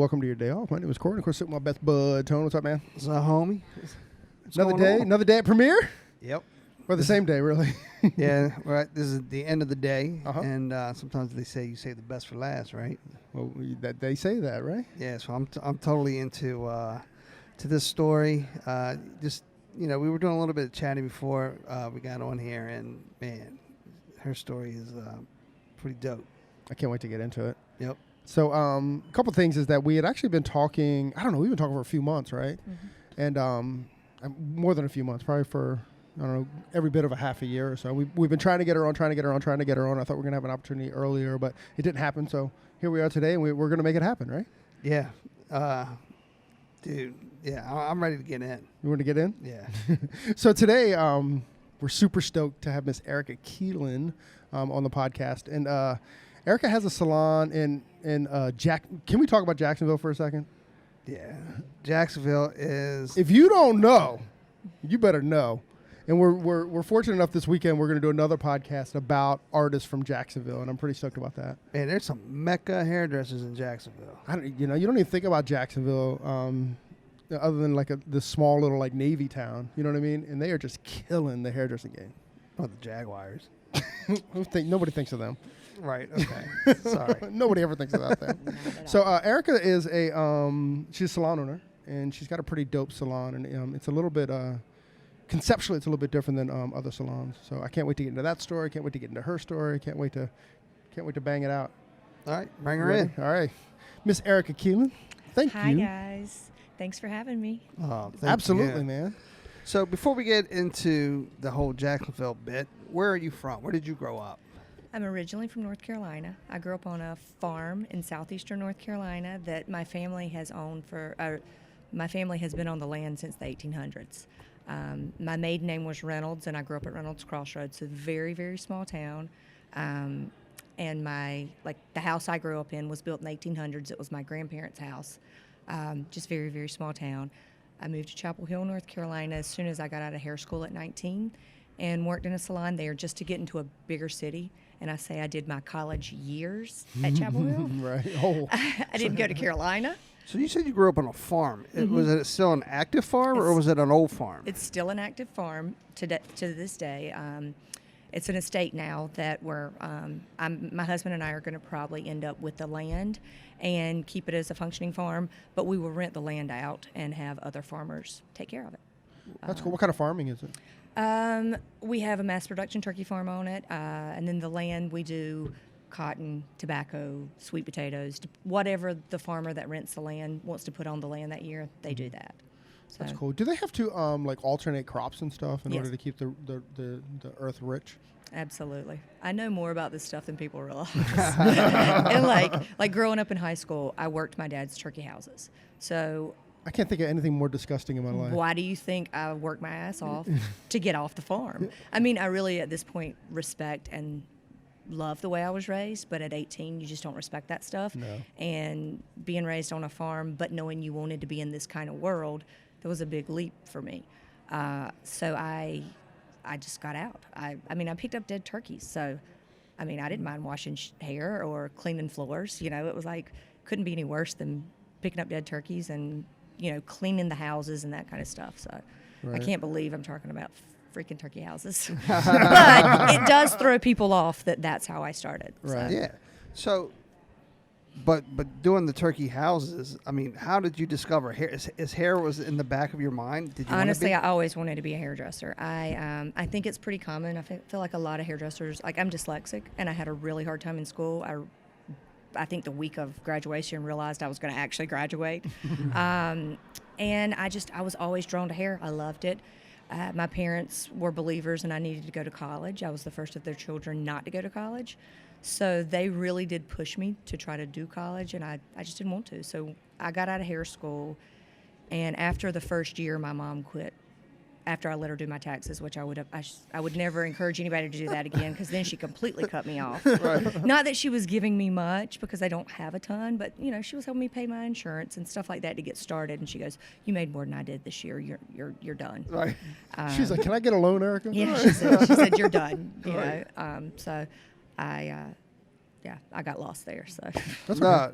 welcome to your day off. My name is Corey. Of course, sitting with my best bud, Tone. What's up, man? What's up, homie? Another day at premiere? Yep. Or the same day, really? Yeah, right. This is the end of the day, Uh-huh. and sometimes they say you save the best for last, right? Well, they say that, right? Yeah, so I'm totally into to this story. Just we were doing a little bit of chatting before we got on here, and man, her story is pretty dope. I can't wait to get into it. Yep. So a couple things is that we had actually been talking, I don't know, we've been talking for a few months, right? Mm-hmm. And more than a few months, probably for, I don't know, every bit of a half a year or so. We've been trying to get her on. I thought we were going to have an opportunity earlier, but it didn't happen. So here we are today, and we're going to make it happen, right? Yeah. Dude, yeah, I'm ready to get in. You want to get in? Yeah. So today, we're super stoked to have Miss Erica Keelen on the podcast. And Erica has a salon in Can we talk about Jacksonville for a second? Yeah. Jacksonville is... If you don't know, you better know. And we're fortunate enough this weekend we're going to do another podcast about artists from Jacksonville, and I'm pretty stoked about that. Man, there's some mecca hairdressers in Jacksonville. You don't even think about Jacksonville other than like this small little like Navy town. You know what I mean? And they are just killing the hairdressing game. Oh, the Jaguars. Nobody thinks of them. Right. Okay. Sorry. Nobody ever thinks about them. So Erica is she's a salon owner, and she's got a pretty dope salon, and it's a little bit conceptually it's a little bit different than other salons. So I can't wait to get into that story. Can't wait to get into her story. Can't wait to bang it out. All right, bring her in. All right, Miss Erica Keelen. Thank you. Hi guys. Thanks for having me. Oh, absolutely, man. So before we get into the whole Jacksonville bit, where are you from? Where did you grow up? I'm originally from North Carolina. I grew up on a farm in southeastern North Carolina that my family has owned my family has been on the land since the 1800s. My maiden name was Reynolds, and I grew up at Reynolds Crossroads, a very, very small town. And the house I grew up in was built in the 1800s. It was my grandparents' house, just very, very small town. I moved to Chapel Hill, North Carolina as soon as I got out of hair school at 19 and worked in a salon there just to get into a bigger city. And I say I did my college years at Chapel Hill. Right. Oh. I didn't go to Carolina. So you said you grew up on a farm. Mm-hmm. Was it still an active farm, or was it an old farm? It's still an active farm to this day. It's an estate now that my husband and I are going to probably end up with the land and keep it as a functioning farm, but we will rent the land out and have other farmers take care of it. That's cool. What kind of farming is it? We have a mass production turkey farm on it, and then the land we do cotton, tobacco, sweet potatoes, whatever the farmer that rents the land wants to put on the land that year, they do that. So that's cool. Do they have to alternate crops and stuff in Yes. order to keep the earth rich? Absolutely. I know more about this stuff than people realize. And like growing up in high school, I worked my dad's turkey houses. So I can't think of anything more disgusting in my life. why do you think I worked my ass off to get off the farm? I mean, I really at this point respect and love the way I was raised, but at 18 you just don't respect that stuff. No. And being raised on a farm but knowing you wanted to be in this kind of world, that was a big leap for me. So I just got out. I picked up dead turkeys, so I didn't mind washing hair or cleaning floors. It was like couldn't be any worse than picking up dead turkeys and cleaning the houses and that kind of stuff. So Right. I can't believe I'm talking about freaking turkey houses. But it does throw people off that's how I started. Right. So. Yeah. So, but doing the turkey houses, how did you discover hair? Is hair was in the back of your mind? Did you Honestly, I always wanted to be a hairdresser. I think it's pretty common. I feel like a lot of hairdressers, like I'm dyslexic, and I had a really hard time in school. I think the week of graduation realized I was going to actually graduate. And I was always drawn to hair. I loved it. My parents were believers, and I needed to go to college. I was the first of their children not to go to college. So they really did push me to try to do college, and I just didn't want to. So I got out of hair school, and after the first year, my mom quit. After I let her do my taxes, which I would never encourage anybody to do that again, because then she completely cut me off. Right. Not that she was giving me much, because I don't have a ton, but she was helping me pay my insurance and stuff like that to get started. And she goes, "You made more than I did this year. You're done." Right. She's like, "Can I get a loan, Erica?" Yeah. She said, "You're done." So I yeah, I got lost there. So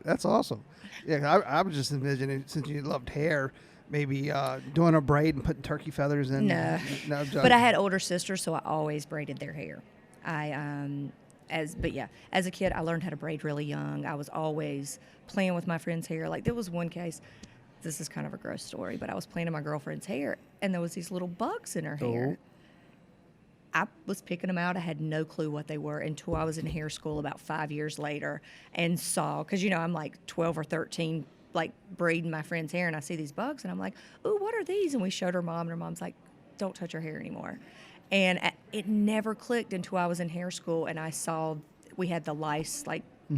That's awesome. Yeah, I was just envisioning, since you loved hair, maybe doing a braid and putting turkey feathers in. No. But I had older sisters, so I always braided their hair. As a kid, I learned how to braid really young. I was always playing with my friend's hair. Like, there was one case, this is kind of a gross story, but I was playing in my girlfriend's hair, and there was these little bugs in her hair. I was picking them out. I had no clue what they were until I was in hair school about 5 years later and saw, because, I'm like 12 or 13, like braiding my friend's hair, and I see these bugs, and I'm like, "Ooh, what are these?" And we showed her mom, and her mom's like, "Don't touch her hair anymore." And it never clicked until I was in hair school, and I saw we had the lice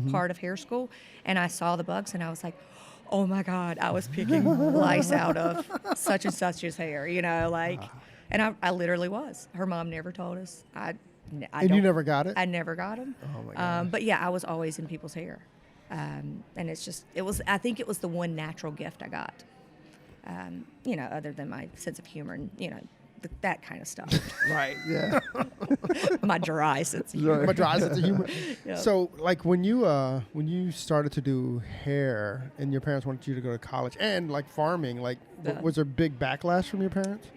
part of hair school, and I saw the bugs, and I was like, "Oh my God, I was picking lice out of such and such's hair," and I literally was. Her mom never told us. And you never got it? I never got them. Oh my gosh. But yeah, I was always in people's hair. And I think it was the one natural gift I got, other than my sense of humor and, that kind of stuff. Right, yeah. My dry sense of humor. My dry sense of humor. Yep. So, like, when you started to do hair and your parents wanted you to go to college and, like, farming, was there big backlash from your parents?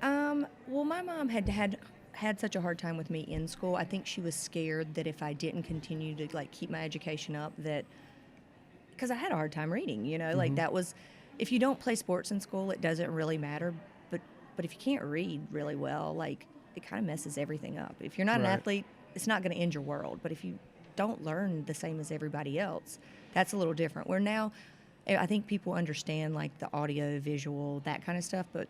Well, my mom had such a hard time with me in school. I think she was scared that if I didn't continue to keep my education up, because I had a hard time reading, that was, if you don't play sports in school, it doesn't really matter. But if you can't read really well, it kind of messes everything up. If you're not an athlete, it's not going to end your world. But if you don't learn the same as everybody else, that's a little different. Where now, I think people understand the audio, visual, that kind of stuff. But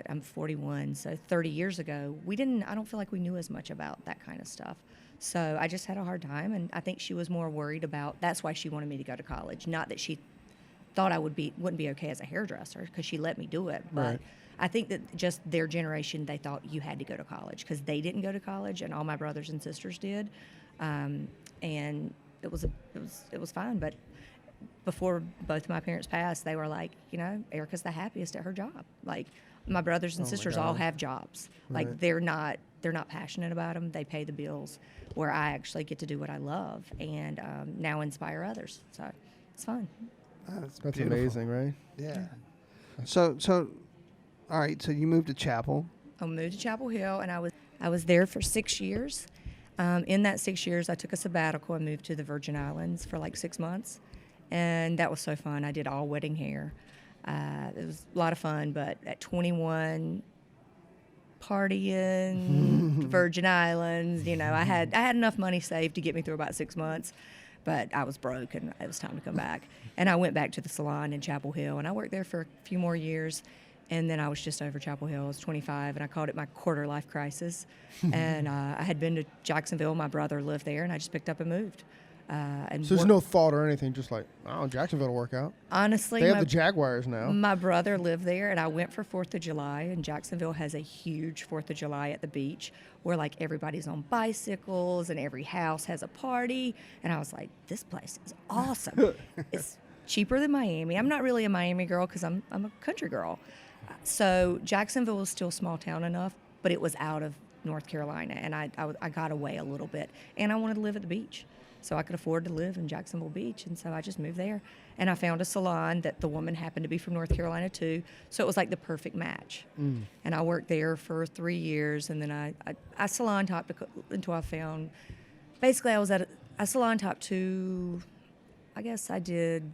I'm 41, so 30 years ago, I don't feel like we knew as much about that kind of stuff. So I just had a hard time, and I think she was more worried about, that's why she wanted me to go to college. Not that she thought I wouldn't be okay as a hairdresser, because she let me do it. But right. I think that just their generation, they thought you had to go to college, because they didn't go to college, and all my brothers and sisters did. And it was fine. But before both my parents passed, they were like, Erica's the happiest at her job. My brothers and sisters all have jobs. Right. They're not passionate about them. They pay the bills, where I actually get to do what I love and now inspire others. So it's fun. That's beautiful. Amazing, right? Yeah. So all right. So you moved to Chapel. I moved to Chapel Hill, and I was there for 6 years. In that 6 years, I took a sabbatical and moved to the Virgin Islands for 6 months, and that was so fun. I did all wedding hair. It was a lot of fun, but at 21, partying, Virgin Islands, I had enough money saved to get me through about 6 months, but I was broke, and it was time to come back. And I went back to the salon in Chapel Hill, and I worked there for a few more years, and then I was just over Chapel Hill. I was 25, and I called it my quarter-life crisis. And I had been to Jacksonville. My brother lived there, and I just picked up and moved. So there's no thought or anything, just Jacksonville will work out. Honestly, they have the Jaguars now. My brother lived there, and I went for 4th of July, and Jacksonville has a huge 4th of July at the beach where everybody's on bicycles and every house has a party. And I was like, this place is awesome. It's cheaper than Miami. I'm not really a Miami girl because I'm a country girl. So Jacksonville was still small town enough, but it was out of North Carolina, and I got away a little bit, and I wanted to live at the beach. So I could afford to live in Jacksonville Beach, and so I just moved there. And I found a salon that the woman happened to be from North Carolina too, so it was the perfect match. And I worked there for 3 years, and then I salon topped until I found, basically I was at a salon top to, I guess I did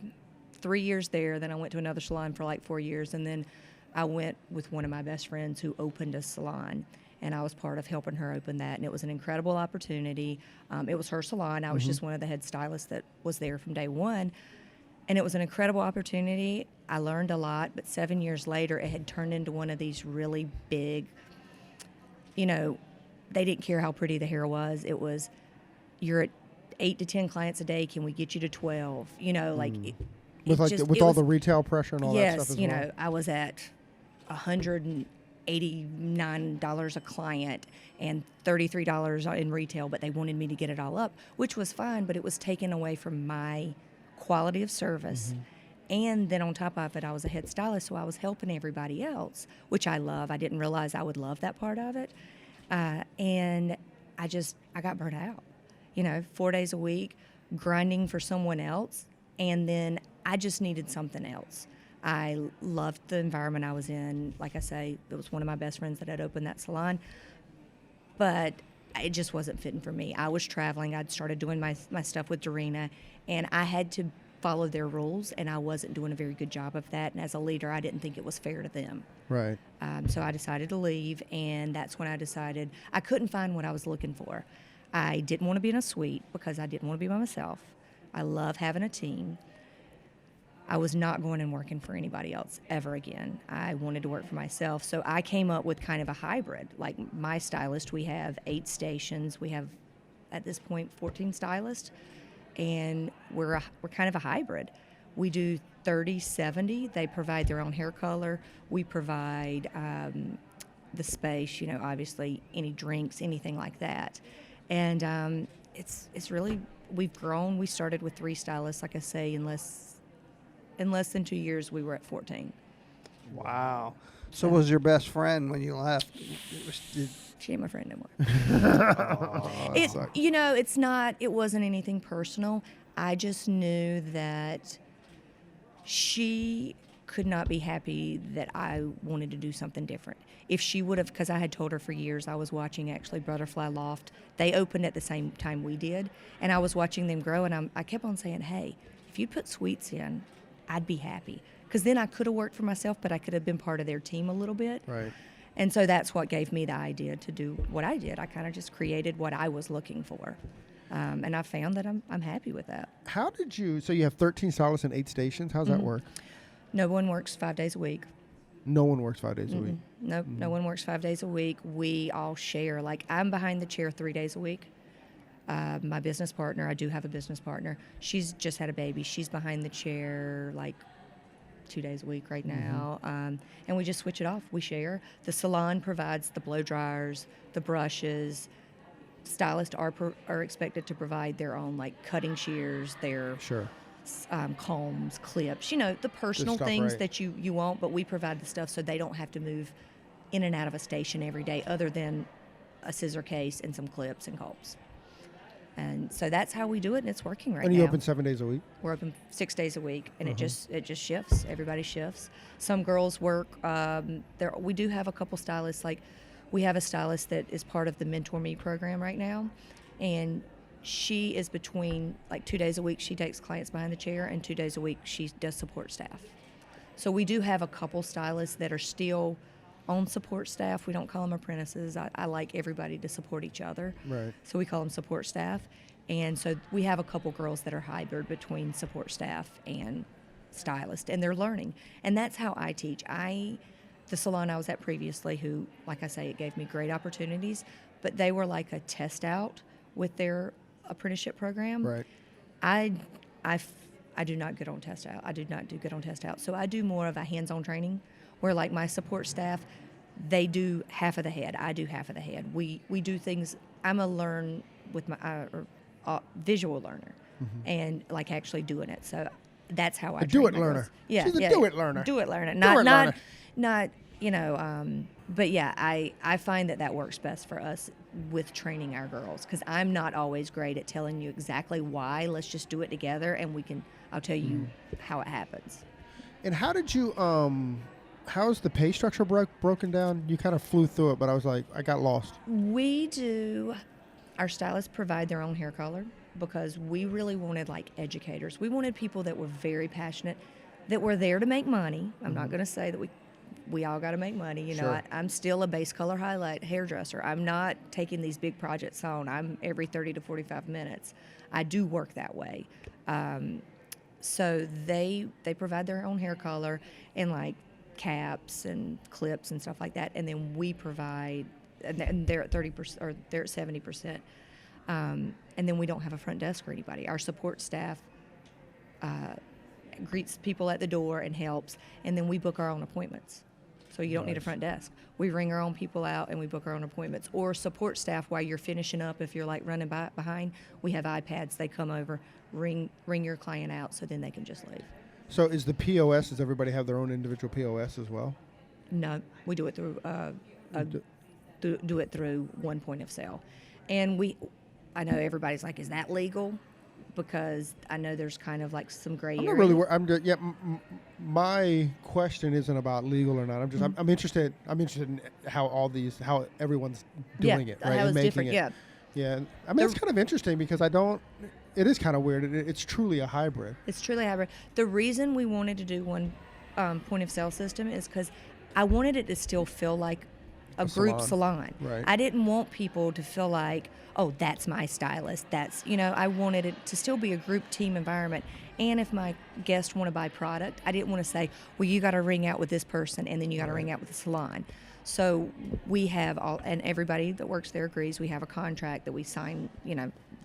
3 years there, then I went to another salon for 4 years, and then I went with one of my best friends who opened a salon. And I was part of helping her open that, and it was an incredible opportunity. It was her salon. I was just one of the head stylists that was there from day one, and it was an incredible opportunity. I learned a lot, but 7 years later, it had turned into one of these really big, they didn't care how pretty the hair was. It was, you're at 8 to 10 clients a day. Can we get you to 12? With all the retail pressure and all that stuff as well. Yes, I was at $189 a client and $33 in retail, but they wanted me to get it all up, which was fine, but it was taken away from my quality of service. And then on top of it, I was a head stylist, so I was helping everybody else, which I love. I didn't realize I would love that part of it. And I got burnt out. 4 days a week, grinding for someone else, and then I just needed something else. I loved the environment I was in. Like I say, it was one of my best friends that had opened that salon, but it just wasn't fitting for me. I was traveling. I'd started doing my stuff with Dorina, and I had to follow their rules, and I wasn't doing a very good job of that. And as a leader, I didn't think it was fair to them. Right. So I decided to leave, and that's when I decided I couldn't find what I was looking for. I didn't want to be in a suite because I didn't want to be by myself. I love having a team. I was not going and working for anybody else ever again. I wanted to work for myself. So I came up with kind of a hybrid. Like my stylist, we have 8 stations. We have, at this point, 14 stylists. And we're kind of a hybrid. We do 30-70. They provide their own hair color. We provide the space, obviously any drinks, anything like that. And it's really, we've grown. We started with 3 stylists, like I say, in less than 2 years, we were at 14. Wow. So was your best friend when you left? She ain't my friend anymore. It wasn't anything personal. I just knew that she could not be happy that I wanted to do something different. If she would have, because I had told her for years, I was watching actually Butterfly Loft. They opened at the same time we did, and I was watching them grow, and I kept on saying, hey, if you put suites in, I'd be happy. Because then I could have worked for myself, but I could have been part of their team a little bit. Right. And so that's what gave me the idea to do what I did. I kind of just created what I was looking for. And I found that I'm happy with that. How did you, so you have 13 stylists and 8 stations. How's that work? No one works 5 days a week. No one works 5 days a week? No, no one works 5 days a week. We all share. Like, I'm behind the chair 3 days a week. My business partner, I do have a business partner. She's just had a baby. She's behind the chair like 2 days a week right now. And we just switch it off. We share. The salon provides the blow dryers, the brushes. Stylists are expected to provide their own, like, cutting shears, their combs, clips, the personal things that you want, but we provide the stuff so they don't have to move in and out of a station every day other than a scissor case and some clips and combs. And so that's how we do it, and it's working right now. And you open 7 days a week? We're open 6 days a week, and it just shifts. Everybody shifts. Some girls work. We do have a couple stylists. Like, we have a stylist that is part of the Mentor Me program right now, and she is between, like, 2 days a week she takes clients behind the chair, and 2 days a week she does support staff. So we do have a couple stylists that are still on support staff. We don't call them apprentices. I like everybody to support each other. Right. So we call them support staff. And so we have a couple girls that are hybrid between support staff and stylist, and they're learning. And that's how I teach. The salon I was at previously, who, like I say, it gave me great opportunities, but they were like a test out with their apprenticeship program. Right. I do not get on test out. I do not do good on test out. So I do more of a hands-on training, where, like, my support staff, they do half of the head. I do half of the head. We do things. I'm a visual learner, and, like, actually doing it. So that's how I do it learner. Girls. Yeah, she's a do it learner. Do it learner. Not But yeah, I find that works best for us with training our girls, because I'm not always great at telling you exactly why. Let's just do it together, and I'll tell you how it happens. And how did you, how's the pay structure broken down? You kind of flew through it, but I was like, I got lost. Our stylists provide their own hair color, because we really wanted, like, educators. We wanted people that were very passionate, that were there to make money. I'm not going to say that we all got to make money. Sure. I'm still a base color highlight hairdresser. I'm not taking these big projects on. I'm every 30 to 45 minutes. I do work that way. So they provide their own hair color and, like, caps and clips and stuff like that, and then we provide, and they're at 30% or they're at 70%. And then we don't have a front desk or anybody. Our support staff greets people at the door and helps, and then we book our own appointments. So you don't need a front desk. We ring our own people out and we book our own appointments. Or support staff, while you're finishing up, if you're, like, running behind, we have iPads. They come over, ring your client out, so then they can just leave. So is the POS, does everybody have their own individual POS as well? No, we do it through do it through one point of sale. And I know everybody's like, is that legal? because I know there's kind of like some gray I'm area. not really. My question isn't about legal or not. I'm just. I'm interested. I'm interested in how everyone's doing it, right? How and it's making different. it. Yeah. Yeah. I mean, it's kind of interesting because it is kind of weird. It's truly a hybrid. It's truly hybrid. The reason we wanted to do one point of sale system is because I wanted it to still feel like a group salon. Right. I didn't want people to feel like, oh, that's my stylist. I wanted it to still be a group team environment. And if my guests want to buy product, I didn't want to say, well, you got to ring out with this person and then you got to ring out with the salon. So we have and everybody that works there agrees, we have a contract that we sign,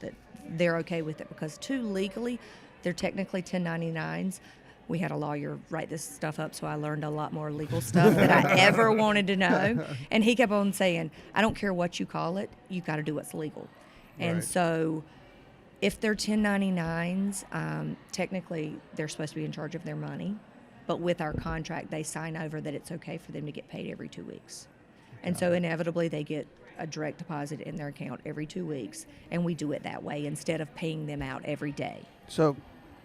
that they're okay with it, because legally, they're technically 1099s. We had a lawyer write this stuff up, so I learned a lot more legal stuff that I ever wanted to know. And he kept on saying, I don't care what you call it, you got to do what's legal. And Right. so if they're 1099s, technically they're supposed to be in charge of their money. But with our contract, they sign over that it's okay for them to get paid every 2 weeks. And so inevitably they get a direct deposit in their account every 2 weeks. And we do it that way instead of paying them out every day. So,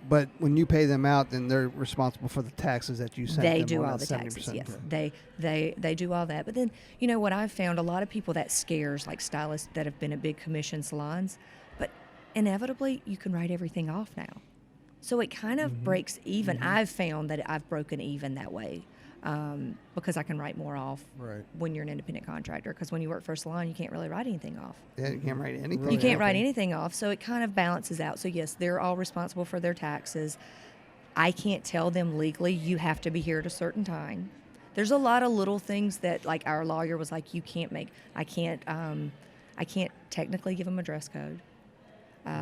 but when you pay them out, then they're responsible for the taxes that you send them. They do on all that the 70%. taxes, yes. They do all that. But then, what I've found, a lot of people that scares, like stylists that have been at big commission salons, but inevitably you can write everything off now. So it kind of breaks even. I've found that I've broken even that way because I can write more off Right. when you're an independent contractor, because when you work for a salon, you can't really write anything off. Yeah, you can't write anything. You can't write anything off, so it kind of balances out. So yes, they're all responsible for their taxes. I can't tell them legally, you have to be here at a certain time. There's a lot of little things that, like, our lawyer was like, I can't technically give them a dress code.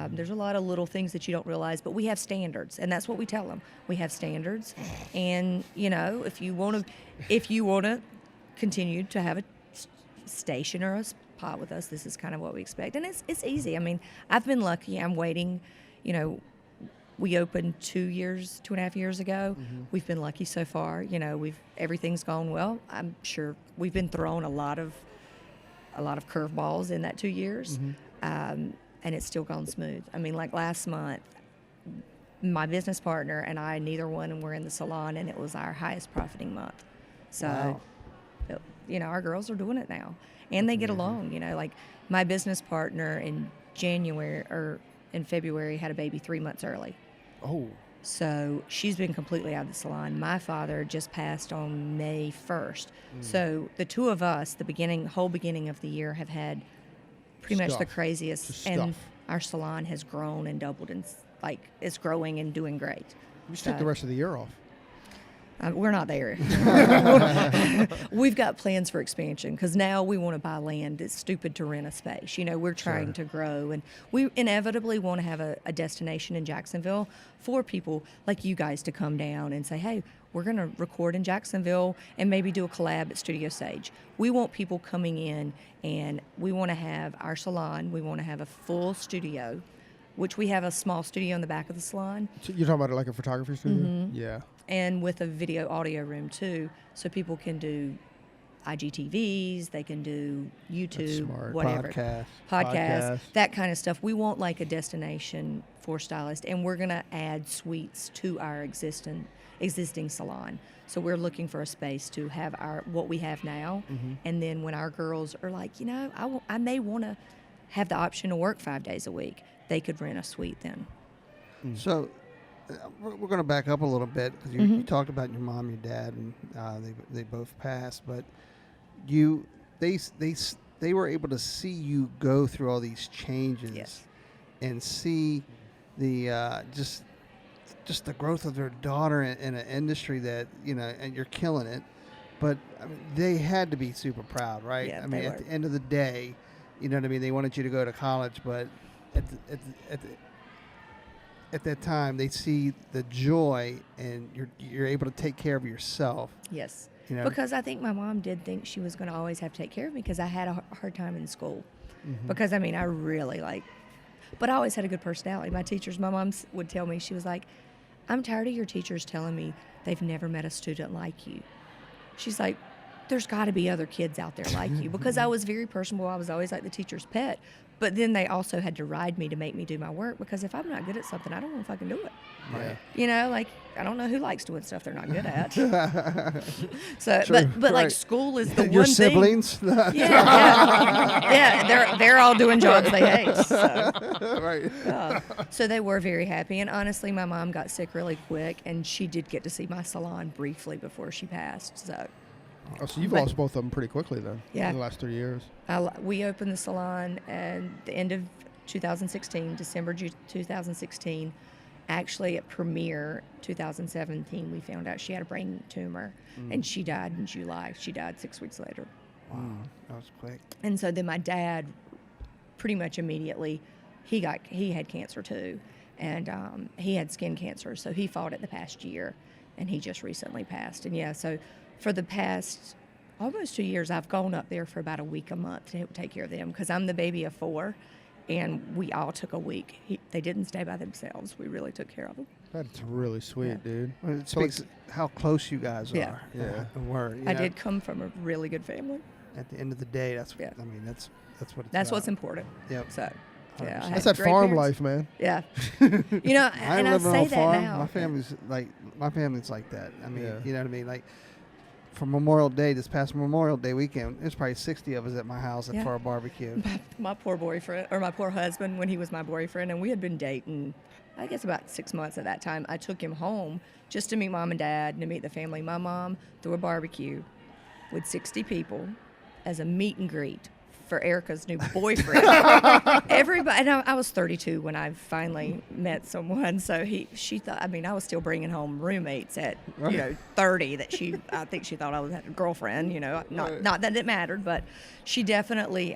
There's a lot of little things that you don't realize, but we have standards, and that's what we tell them. We have standards, and if you want to continue to have a station or a spot with us, this is kind of what we expect, and it's easy. I mean, I've been lucky. I'm waiting. We opened 2.5 years ago. We've been lucky so far. Everything's gone well. I'm sure we've been thrown a lot of curveballs in that 2 years. And it's still gone smooth. I mean, like last month, my business partner and I, neither one were in the salon, and it was our highest profiting month. So, Wow. our girls are doing it now, and they get along. Like my business partner in February had a baby 3 months early. Oh. So she's been completely out of the salon. My father just passed on May 1st. So the two of us, whole beginning of the year, have had pretty much the craziest, and our salon has grown and doubled, and it's growing and doing great. You should take the rest of the year off. We're not there. We've got plans for expansion, because now we want to buy land. It's stupid to rent a space. We're trying to grow, and we inevitably want to have a destination in Jacksonville for people like you guys to come down and say, hey, we're going to record in Jacksonville and maybe do a collab at Studio Sage. We want people coming in, and we want to have our salon. We want to have a full studio, which we have a small studio in the back of the salon. So you're talking about like a photography studio? Yeah. And with a video audio room too, so people can do IGTVs, they can do YouTube, smart. whatever. Podcasts. Podcasts. That kind of stuff. We want like a destination for stylists, and we're going to add suites to our existing salon. So we're looking for a space to have what we have now, and then when our girls are like, I may want to have the option to work 5 days a week, they could rent a suite then. So we're going to back up a little bit, because you talked about your mom, your dad, and they both passed, but they were able to see you go through all these changes. Yes. And see the just the growth of their daughter in an industry that and you're killing it, but I mean, they had to be super proud, right? Yeah, I mean, they at were. the end of the day, you know what I mean. They wanted you to go to college, but at that time, they see the joy, and you're able to take care of yourself. Yes. You Because I think my mom did think she was going to always have to take care of me, because I had a hard time in school. Because, I mean, I really but I always had a good personality. My mom would tell me, she was like, I'm tired of your teachers telling me they've never met a student like you. She's like, there's got to be other kids out there like you, because I was very personable. I was always like the teacher's pet. But then they also had to ride me to make me do my work, because if I'm not good at something, I don't want to fucking do it. Yeah. You know, like, I don't know who likes doing stuff they're not good at. So, True. but like, Right. school is the Your one thing. siblings? Yeah, they're all doing jobs they hate. So. Right. So they were very happy. And honestly, my mom got sick really quick, and she did get to see my salon briefly before she passed. So. Oh, so you've But- lost both of them pretty quickly then. Yeah. In the last 3 years. We opened the salon at the end of 2016, December 2016. Actually, at premiere 2017, we found out she had a brain tumor, and she died in July. She died 6 weeks later. Wow. That was quick. And so then my dad, pretty much immediately, he had cancer too, and he had skin cancer. So he fought it the past year, and he just recently passed. And yeah, so for the past almost 2 years, I've gone up there for about a week a month to take care of them, because I'm the baby of 4, and we all took a week. They didn't stay by themselves. We really took care of them. That's really sweet, Yeah. dude. Well, it So, like, speaks how close you guys Yeah. are. Yeah. And were. You I know, did come from a really good family. At the end of the day, that's. Yeah. I mean, that's what it's That's about. what's important. Yep. So, yeah, I 100%. had that's that great farm parents. life, man. Yeah. You know, I and I live on say a that farm. now. My family's like that. I mean, Yeah. you know what I mean? Like, for Memorial Day, this past Memorial Day weekend, there's probably 60 of us at my house Yeah. for a barbecue. My poor boyfriend, or my poor husband, when he was my boyfriend, and we had been dating, I guess, about 6 months at that time. I took him home just to meet mom and dad and to meet the family. My mom threw a barbecue with 60 people as a meet and greet for Erica's new boyfriend. Everybody, and I was 32 when I finally met someone, so she thought, I mean, I was still bringing home roommates at 30 that I think she thought I was a girlfriend. You know, not that it mattered, but she definitely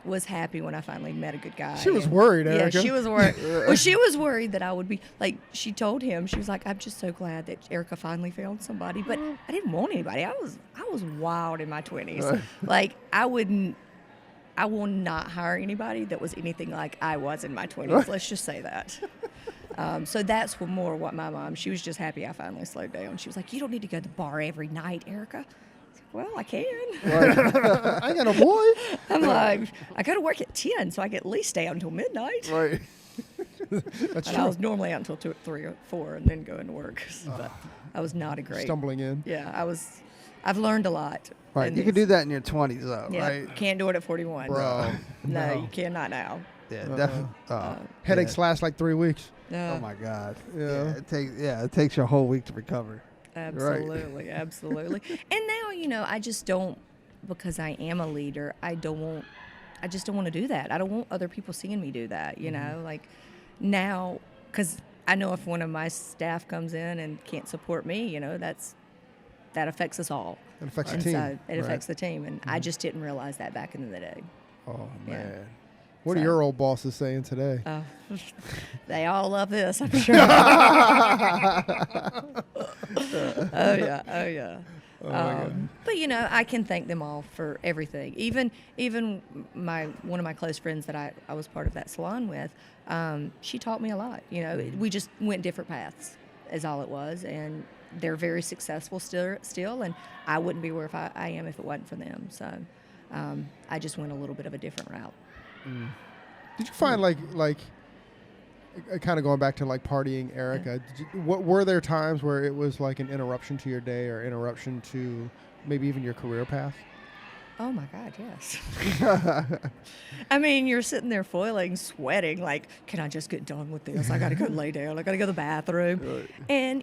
was happy when I finally met a good guy. She was And- worried, Yeah, Erica. she was worried. Well, she was worried that I would be like. She told him, she was like, "I'm just so glad that Erica finally found somebody." But I didn't want anybody. I was wild in my 20s. Like, I will not hire anybody that was anything like I was in my 20s. Let's just say that. So that's more what my mom, she was just happy I finally slowed down. She was like, "You don't need to go to the bar every night, Erica." I was like, "Well, I can." I ain't got a boy. I'm like, I go to work at 10, so I can at least stay out until midnight. Right. That's And true. I was normally out until 2, 3, or 4 and then going to work. But I was not a great. Stumbling in. Yeah, I've learned a lot. Right. in You can these- do that in your 20s, though, Yeah, right? can't do it at 41. Bro. No, you cannot now. Yeah, definitely. Headaches last like 3 weeks. No. Oh my God. Yeah. It takes you a whole week to recover. Absolutely, absolutely. And now, I just don't, because I am a leader, I just don't want to do that. I don't want other people seeing me do that, like now, because I know if one of my staff comes in and can't support me, that affects us all. It affects the And team. so it Right. affects the team, and I just didn't realize that back in the day. Oh, Yeah. man. What are So- your old bosses saying today? They all love this, I'm sure. Oh yeah. But I can thank them all for everything. Even one of my close friends that I was part of that salon with, she taught me a lot. We just went different paths, is all it was, and they're very successful still, and I wouldn't be where I am if it wasn't for them. So I just went a little bit of a different route. Did you find like kind of going back to like partying, Erica? What were there times where it was like an interruption to your day or interruption to maybe even your career path? Oh my God, yes. I mean, you're sitting there foiling, sweating, like, can I just get done with this? I got to go lay down. I got to go to the bathroom. Right. And,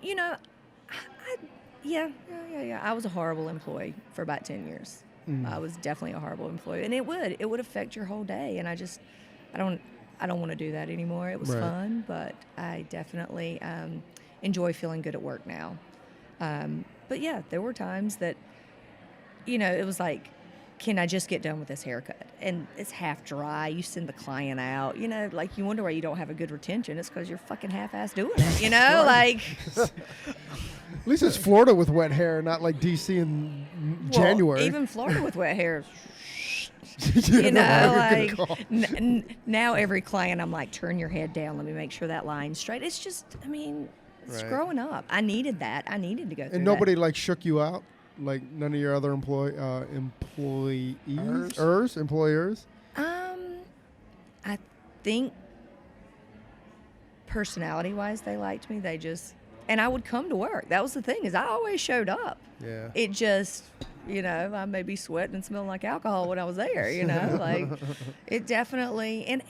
I was a horrible employee for about 10 years. I was definitely a horrible employee. And it would affect your whole day. And I don't want to do that anymore. It was Right. fun, but I definitely enjoy feeling good at work now. But yeah, there were times that, it was like, can I just get done with this haircut? And it's half dry. You send the client out, like you wonder why you don't have a good retention. It's because you're fucking half-ass doing it, like. At least it's Florida with wet hair, not like DC in Well, January. even Florida with wet hair. You know, like good call. now every client, I'm like, turn your head down. Let me make sure that line's straight. It's just, it's Right. growing up. I needed that. I needed to go through And nobody like shook you out. like none of your other employers? I think personality-wise, they liked me. And I would come to work. That was the thing, is I always showed up. Yeah. It just, I may be sweating and smelling like alcohol when I was there, like it definitely, and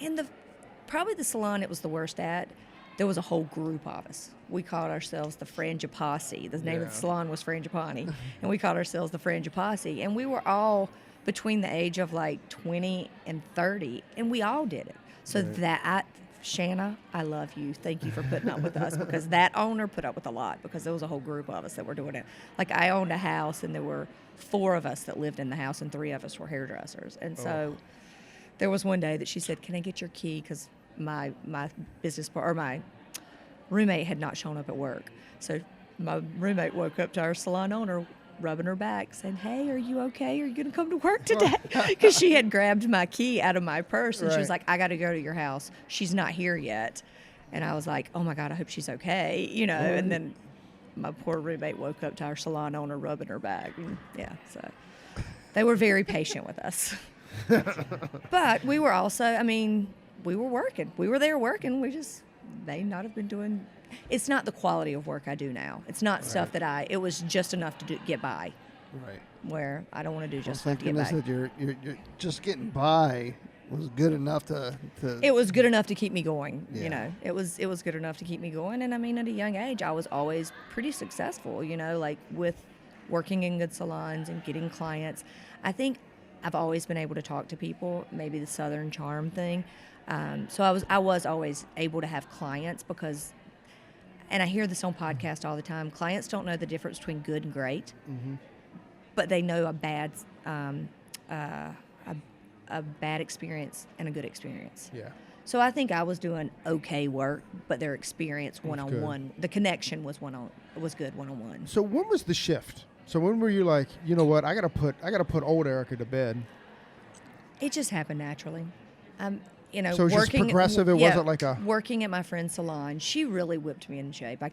probably the salon it was the worst at, there was a whole group of us. We called ourselves the Frangipasse. The name of the salon was Frangipani, and we called ourselves the Frangipasse. And we were all between the age of like 20 and 30, and we all did it. So Shanna, I love you. Thank you for putting up with us, because that owner put up with a lot, because there was a whole group of us that were doing it. Like, I owned a house, and there were 4 of us that lived in the house, and 3 of us were hairdressers. And so there was one day that she said, "Can I get your key?" Because my my roommate had not shown up at work. So my roommate woke up to our salon owner rubbing her back, saying, "Hey, are you okay? Are you going to come to work today?" Because she had grabbed my key out of my purse, and she was like, "I got to go to your house. She's not here yet." And I was like, "Oh my God, I hope she's okay." And then my poor roommate woke up to our salon owner rubbing her back. And so they were very patient with us. But we were also, we were working. We were there working. They not have been doing. It's not the quality of work I do now. It's not stuff that it was just enough to get by. Right. Where I don't want to do just enough to get by. Thank goodness that you're just getting by was good enough to. It was good enough to keep me going. It was good enough to keep me going. And at a young age, I was always pretty successful. Like with working in good salons and getting clients. I think I've always been able to talk to people. Maybe the Southern charm thing. So I was always able to have clients because. And I hear this on podcasts all the time. Clients don't know the difference between good and great, but they know a bad experience and a good experience. Yeah. So I think I was doing okay work, but their experience one-on-one, the connection was good one-on-one. So when was the shift? So when were you like, you know what, I gotta put old Erica to bed? It just happened naturally. So it was just progressive. It wasn't like working at my friend's salon. She really whipped me in shape.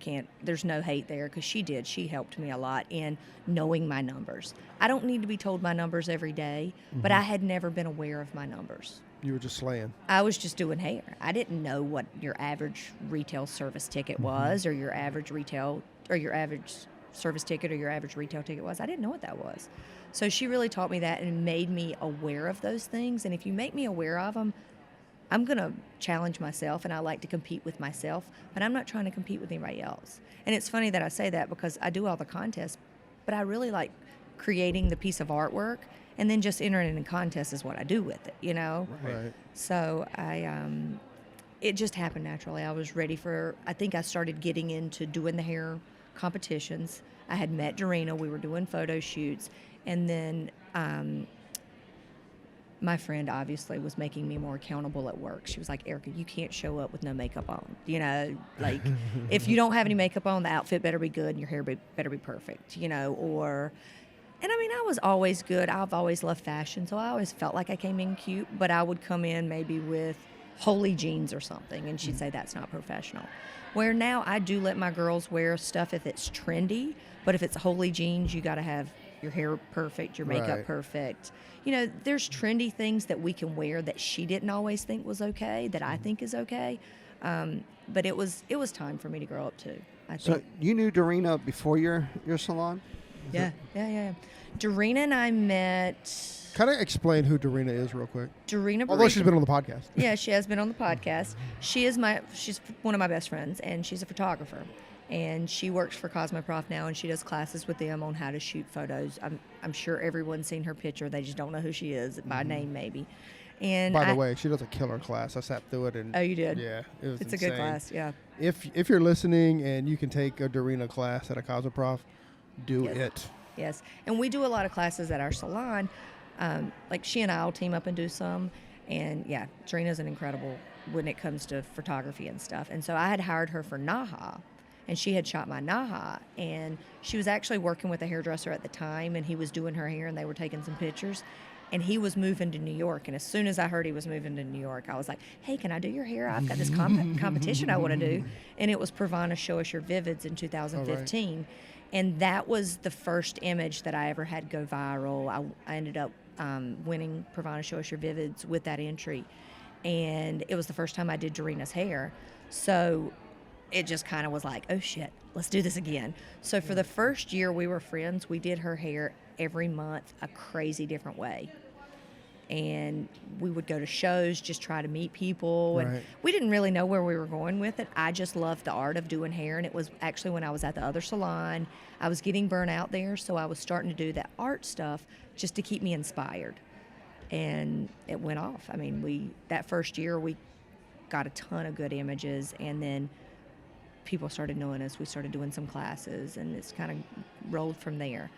There's no hate there, because she helped me a lot in knowing my numbers. I don't need to be told my numbers every day, but I had never been aware of my numbers. You were just slaying. I was just doing hair. I didn't know what your average retail service ticket was, or your average service ticket, or your average retail ticket was. I didn't know what that was. So she really taught me that and made me aware of those things. And if you make me aware of them, I'm going to challenge myself, and I like to compete with myself, but I'm not trying to compete with anybody else. And it's funny that I say that, because I do all the contests, but I really like creating the piece of artwork, and then just entering it in contests is what I do with it, Right. So it just happened naturally. I was ready I think I started getting into doing the hair competitions. I had met Dorena. We were doing photo shoots, and then my friend obviously was making me more accountable at work. She was like, "Erica, you can't show up with no makeup on. Like if you don't have any makeup on, the outfit better be good and your hair better be perfect, And I was always good. I've always loved fashion, so I always felt like I came in cute, but I would come in maybe with holey jeans or something, and she'd say that's not professional. Where now I do let my girls wear stuff if it's trendy, but if it's holey jeans, you got to have your hair perfect, your makeup perfect. There's trendy things that we can wear that she didn't always think was okay, that I think is okay. But it was time for me to grow up too, I think. So you knew Dorena before your salon? Yeah. Dorena and I met. Kind of explain who Dorena is real quick. Although she's been on the podcast. Yeah, she has been on the podcast. She's one of my best friends, and she's a photographer. And she works for Cosmoprof now, and she does classes with them on how to shoot photos. I'm sure everyone's seen her picture. They just don't know who she is, by name maybe. And by the way, she does a killer class. I sat through it. And oh, you did? Yeah. It's insane. A good class, yeah. If you're listening and you can take a Dorena class at a Cosmoprof, do it. Yes. And we do a lot of classes at our salon. Like she and I will team up and do some. And yeah, Dorena's an incredible when it comes to photography and stuff. And so I had hired her for Naha. And she had shot my Naha, and she was actually working with a hairdresser at the time, and he was doing her hair, and they were taking some pictures. And he was moving to New York, and as soon as I heard he was moving to New York, I was like, "Hey, can I do your hair? I've got this competition I want to do." And it was Pravana Show Us Your Vivids in 2015. And that was the first image that I ever had go viral. I ended up winning Pravana Show Us Your Vivids with that entry. And it was the first time I did Doreena's hair. So it just kind of was like, oh shit, let's do this again. So for the first year we were friends, we did her hair every month a crazy different way. And we would go to shows, just try to meet people. And we didn't really know where we were going with it. I just loved the art of doing hair. And it was actually when I was at the other salon, I was getting burnt out there. So I was starting to do that art stuff just to keep me inspired. And it went off. I mean, that first year we got a ton of good images. And then people started knowing us. We started doing some classes. And it's kind of rolled from there.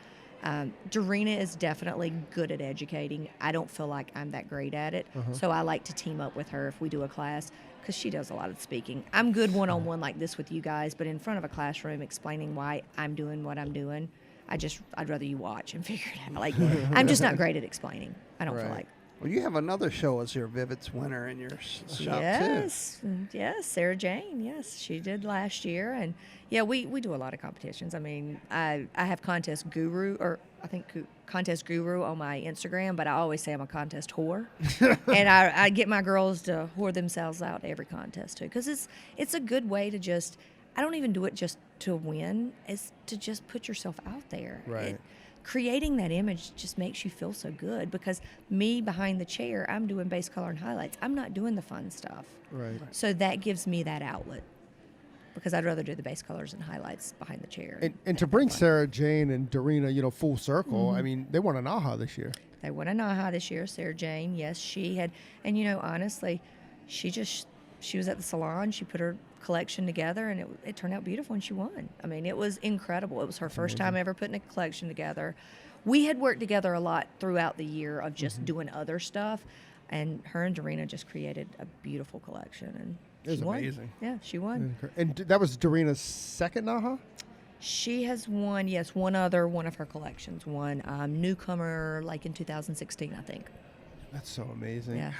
Dorena is definitely good at educating. I don't feel like I'm that great at it, so I like to team up with her if we do a class, because she does a lot of speaking. I'm good one-on-one like this with you guys, but in front of a classroom explaining why I'm doing what I'm doing, I'd rather you watch and figure it out. Like, I'm just not great at explaining. I don't feel like. Well, you have another show as your Vivids winner in your shop too. Yes, Sarah Jane. Yes, she did last year, and yeah, we do a lot of competitions. I mean, I have Contest Guru, or I think Contest Guru on my Instagram, but I always say I'm a contest whore, and I get my girls to whore themselves out every contest too, because it's a good way to just. I don't even do it just to win; it's to just put yourself out there. Right. Creating that image just makes you feel so good, because me behind the chair, I'm doing base color and highlights. I'm not doing the fun stuff. Right. So that gives me that outlet, because I'd rather do the base colors and highlights behind the chair. And to bring Sarah Jane and Dorena, full circle, I mean, they won a Naha this year. They won a Naha this year. Sarah Jane, yes, she had. And, honestly, she was at the salon. She put her collection together, and it turned out beautiful, and she won. I mean, it was incredible. It was her first time ever putting a collection together. We had worked together a lot throughout the year of just doing other stuff, and her and Dorena just created a beautiful collection, and it was she won. amazing. Yeah, she won. And that was Dorena's second Naha? She has won, yes, one of her collections. One newcomer, like in 2016, I think. That's so amazing. Yeah.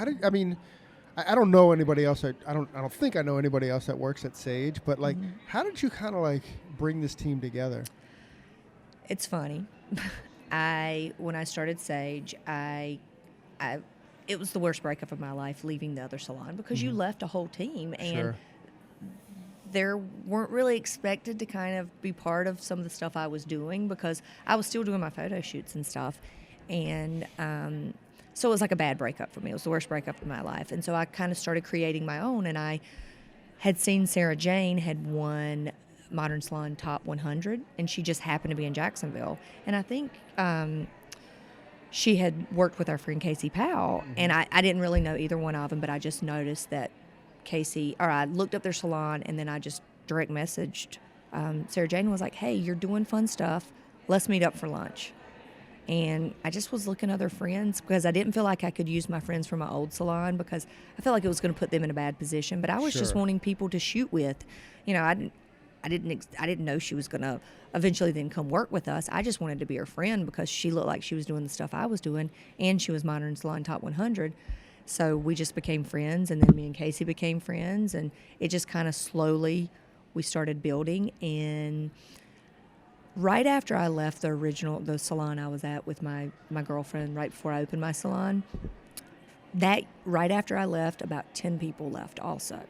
I don't know anybody else. I don't think I know anybody else that works at Sage. But how did you kind of bring this team together? It's funny. When I started Sage, it was the worst breakup of my life, leaving the other salon, because you left a whole team, and they weren't really expected to kind of be part of some of the stuff I was doing, because I was still doing my photo shoots and stuff, and so it was like a bad breakup for me. It was the worst breakup of my life. And so I kind of started creating my own, and I had seen Sarah Jane had won Modern Salon Top 100, and she just happened to be in Jacksonville. And I think she had worked with our friend Casey Powell, and I didn't really know either one of them, but I just noticed that I looked up their salon, and then I just direct messaged Sarah Jane and was like, hey, you're doing fun stuff. Let's meet up for lunch. And I just was looking at other friends, because I didn't feel like I could use my friends from my old salon, because I felt like it was going to put them in a bad position. But I was just wanting people to shoot with. I didn't know she was going to eventually then come work with us. I just wanted to be her friend, because she looked like she was doing the stuff I was doing, and she was Modern Salon Top 100. So we just became friends, and then me and Casey became friends, and it just kind of slowly we started building. And right after I left the salon I was at with my girlfriend, right before I opened my salon, right after I left, about 10 people left also.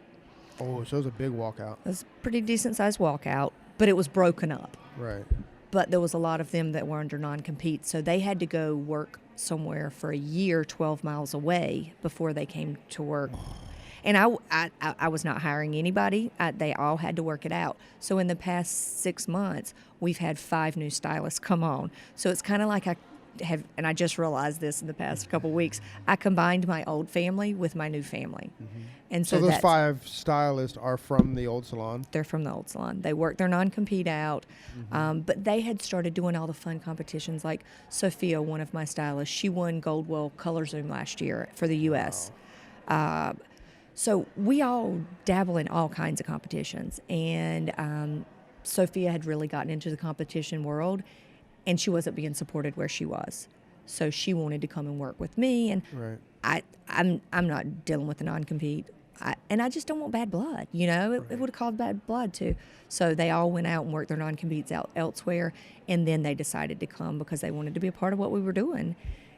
Oh, so it was a big walkout. It was a pretty decent-sized walkout, but it was broken up. Right. But there was a lot of them that were under non-compete, so they had to go work somewhere for a year 12 miles away before they came to work. And I was not hiring anybody. They all had to work it out. So in the past 6 months, we've had 5 new stylists come on. So it's kind of like and I just realized this in the past couple weeks, I combined my old family with my new family. And so those 5 stylists are from the old salon? They're from the old salon. They work their non-compete out, but they had started doing all the fun competitions. Like Sophia, one of my stylists, she won Goldwell Color Zoom last year for the U.S. Wow. So we all dabble in all kinds of competitions. And Sophia had really gotten into the competition world, and she wasn't being supported where she was. So she wanted to come and work with me. And I'm not dealing with a non-compete. I just don't want bad blood. It would have caused bad blood too. So they all went out and worked their non-competes out elsewhere, and then they decided to come because they wanted to be a part of what we were doing.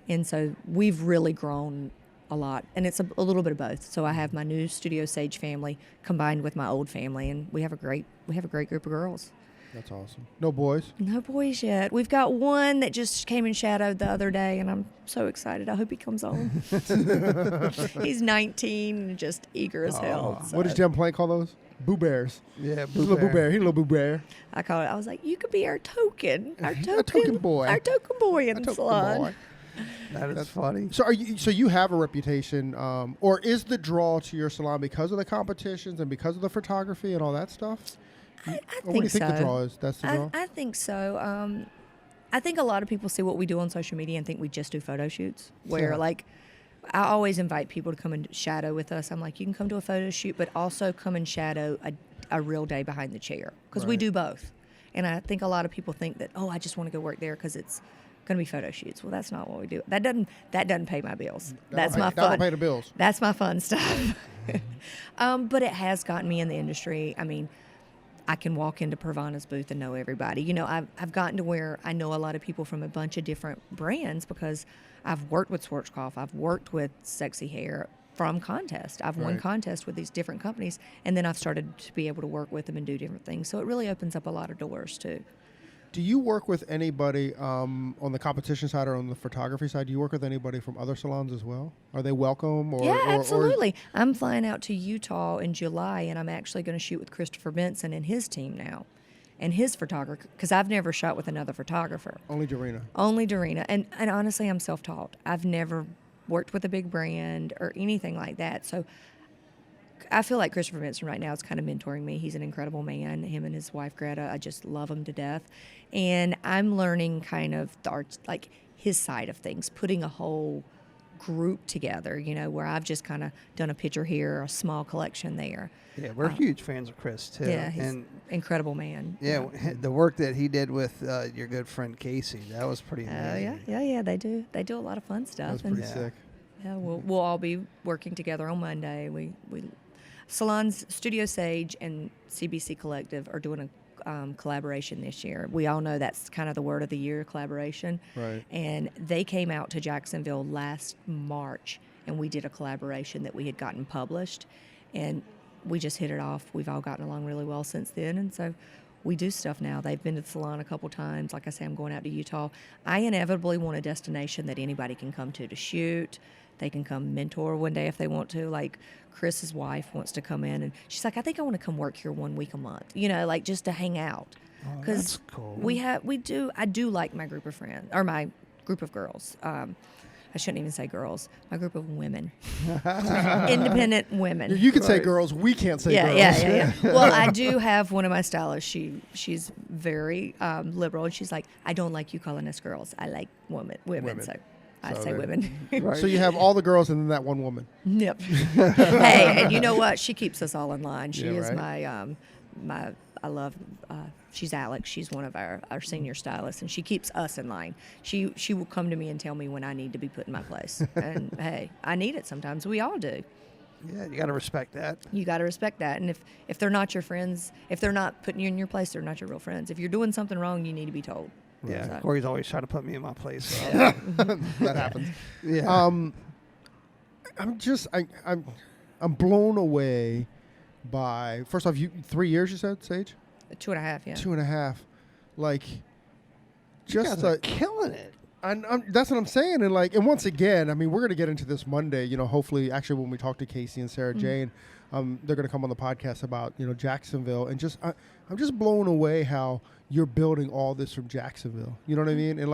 And so we've really grown a lot, and it's a little bit of both. So I have my new Studio Sage family combined with my old family, and we have a great group of girls. That's awesome. No boys? No boys yet. We've got one that just came and shadowed the other day, and I'm so excited. I hope he comes on. He's 19 and just eager as hell. So. What does Jem Plank call those? Boo Bears. Yeah, He's a little Boo Bear. He's a little Boo Bear. I was like, you could be our token boy. Our token boy in the salon. Boy. That is funny. So you have a reputation, or is the draw to your salon because of the competitions and because of the photography and all that stuff? I what do you think so. the draw is? That's the draw? I think so. I think a lot of people see what we do on social media and think we just do photo shoots. Where like, I always invite people to come and shadow with us. I'm like, you can come to a photo shoot, but also come and shadow a real day behind the chair, because we do both. And I think a lot of people think that, I just want to go work there because it's going to be photo shoots. Well, that's not what we do. That doesn't pay my bills. That's my fun. That'll pay the bills. That's my fun stuff. But it has gotten me in the industry. I mean, I can walk into Pravana's booth and know everybody. I've gotten to where I know a lot of people from a bunch of different brands because I've worked with Schwarzkopf. I've worked with Sexy Hair from contest. I've won contests with these different companies, and then I've started to be able to work with them and do different things. So it really opens up a lot of doors too. Do you work with anybody on the competition side or on the photography side? Do you work with anybody from other salons as well? Are they welcome? Absolutely. I'm flying out to Utah in July, and I'm actually going to shoot with Christopher Benson and his team now, and his photographer, because I've never shot with another photographer. Only Dorina. Only Dorina. And honestly, I'm self-taught. I've never worked with a big brand or anything like that. So I feel like Christopher Benson right now is kind of mentoring me. He's an incredible man. Him and his wife, Greta, I just love them to death. And I'm learning kind of the art, like his side of things, putting a whole group together, where I've just kind of done a picture here, a small collection there. Yeah, we're huge fans of Chris, too. Yeah, he's an incredible man. Yeah, the work that he did with your good friend Casey, that was pretty amazing. Yeah, they do. They do a lot of fun stuff. That was pretty sick. Yeah, we'll all be working together on Monday. We Salons, Studio Sage, and CBC Collective are doing a collaboration this year. We all know that's kind of the word of the year, collaboration. Right. And they came out to Jacksonville last March, and we did a collaboration that we had gotten published, and we just hit it off. We've all gotten along really well since then, and so we do stuff now. They've been to the salon a couple times. Like I say, I'm going out to Utah. I inevitably want a destination that anybody can come to shoot. They can come mentor one day if they want to. Like Chris's wife wants to come in, and she's like, I think I want to come work here 1 week a month, like just to hang out. Oh, that's cool. I do like my group of friends, or my group of girls. I shouldn't even say girls. My group of women, independent women. You could say girls. We can't say girls. Yeah. Well, I do have one of my stylists. She's very liberal, and she's like, I don't like you calling us girls. I like women. So I say women. Right. So you have all the girls and then that one woman. Yep. Hey, and you know what? She keeps us all in line. She is right. my I love. She's Alex. She's one of our senior stylists, and she keeps us in line. She will come to me and tell me when I need to be put in my place. And hey, I need it sometimes. We all do. Yeah, you got to respect that. You got to respect that. And if they're not your friends, if they're not putting you in your place, they're not your real friends. If you're doing something wrong, you need to be told. Yeah, so. Corey's always trying to put me in my place. So. That happens. Yeah. I'm blown away by, first off, 3 years you said, Sage? 2.5, yeah. 2.5. Like, you just guys are killing it. That's what I'm saying. And once again, I mean, we're going to get into this Monday, hopefully, actually, when we talk to Casey and Sarah Jane, they're going to come on the podcast about, Jacksonville. And just, I'm just blown away how you're building all this from Jacksonville. You know what I mean? And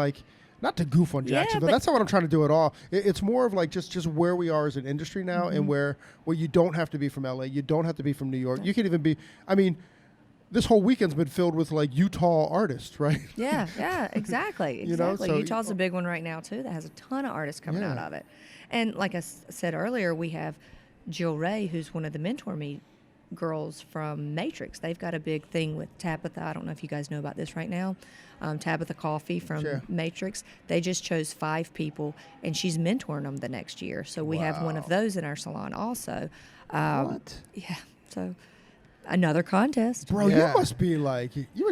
not to goof on Jacksonville. That's not what I'm trying to do at all. It's more of just where we are as an industry now, and where you don't have to be from LA. You don't have to be from New York. You can even be, this whole weekend's been filled with Utah artists, right? Yeah, exactly. So Utah's a big one right now too that has a ton of artists coming out of it. And like I said earlier, we have Jill Ray, who's one of the Mentor Me girls from Matrix. They've got a big thing with Tabitha. I don't know if you guys know about this right now. Tabitha Coffee from Sure. Matrix. They just chose 5 people, and she's mentoring them the next year. So we have one of those in our salon also. What? Yeah. So another contest. Bro, Yeah. you must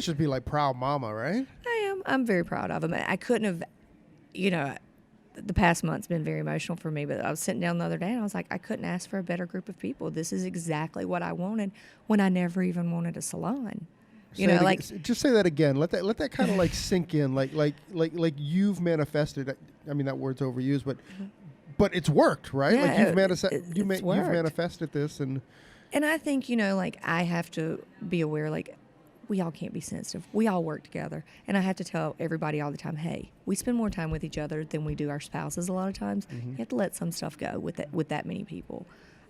just be like proud mama, right? I am. I'm very proud of them. I couldn't have, the past month's been very emotional for me, but I was sitting down the other day and I was like, I couldn't ask for a better group of people. This is exactly what I wanted when I never even wanted a salon. Just say that again. Let that kind of like sink in. Like you've manifested. I mean, that word's overused, but it's worked, right? Yeah, you've it's worked. manifested this, and I think, I have to be aware, we all can't be sensitive. We all work together. And I have to tell everybody all the time, hey, we spend more time with each other than we do our spouses a lot of times. You have to let some stuff go with that many people.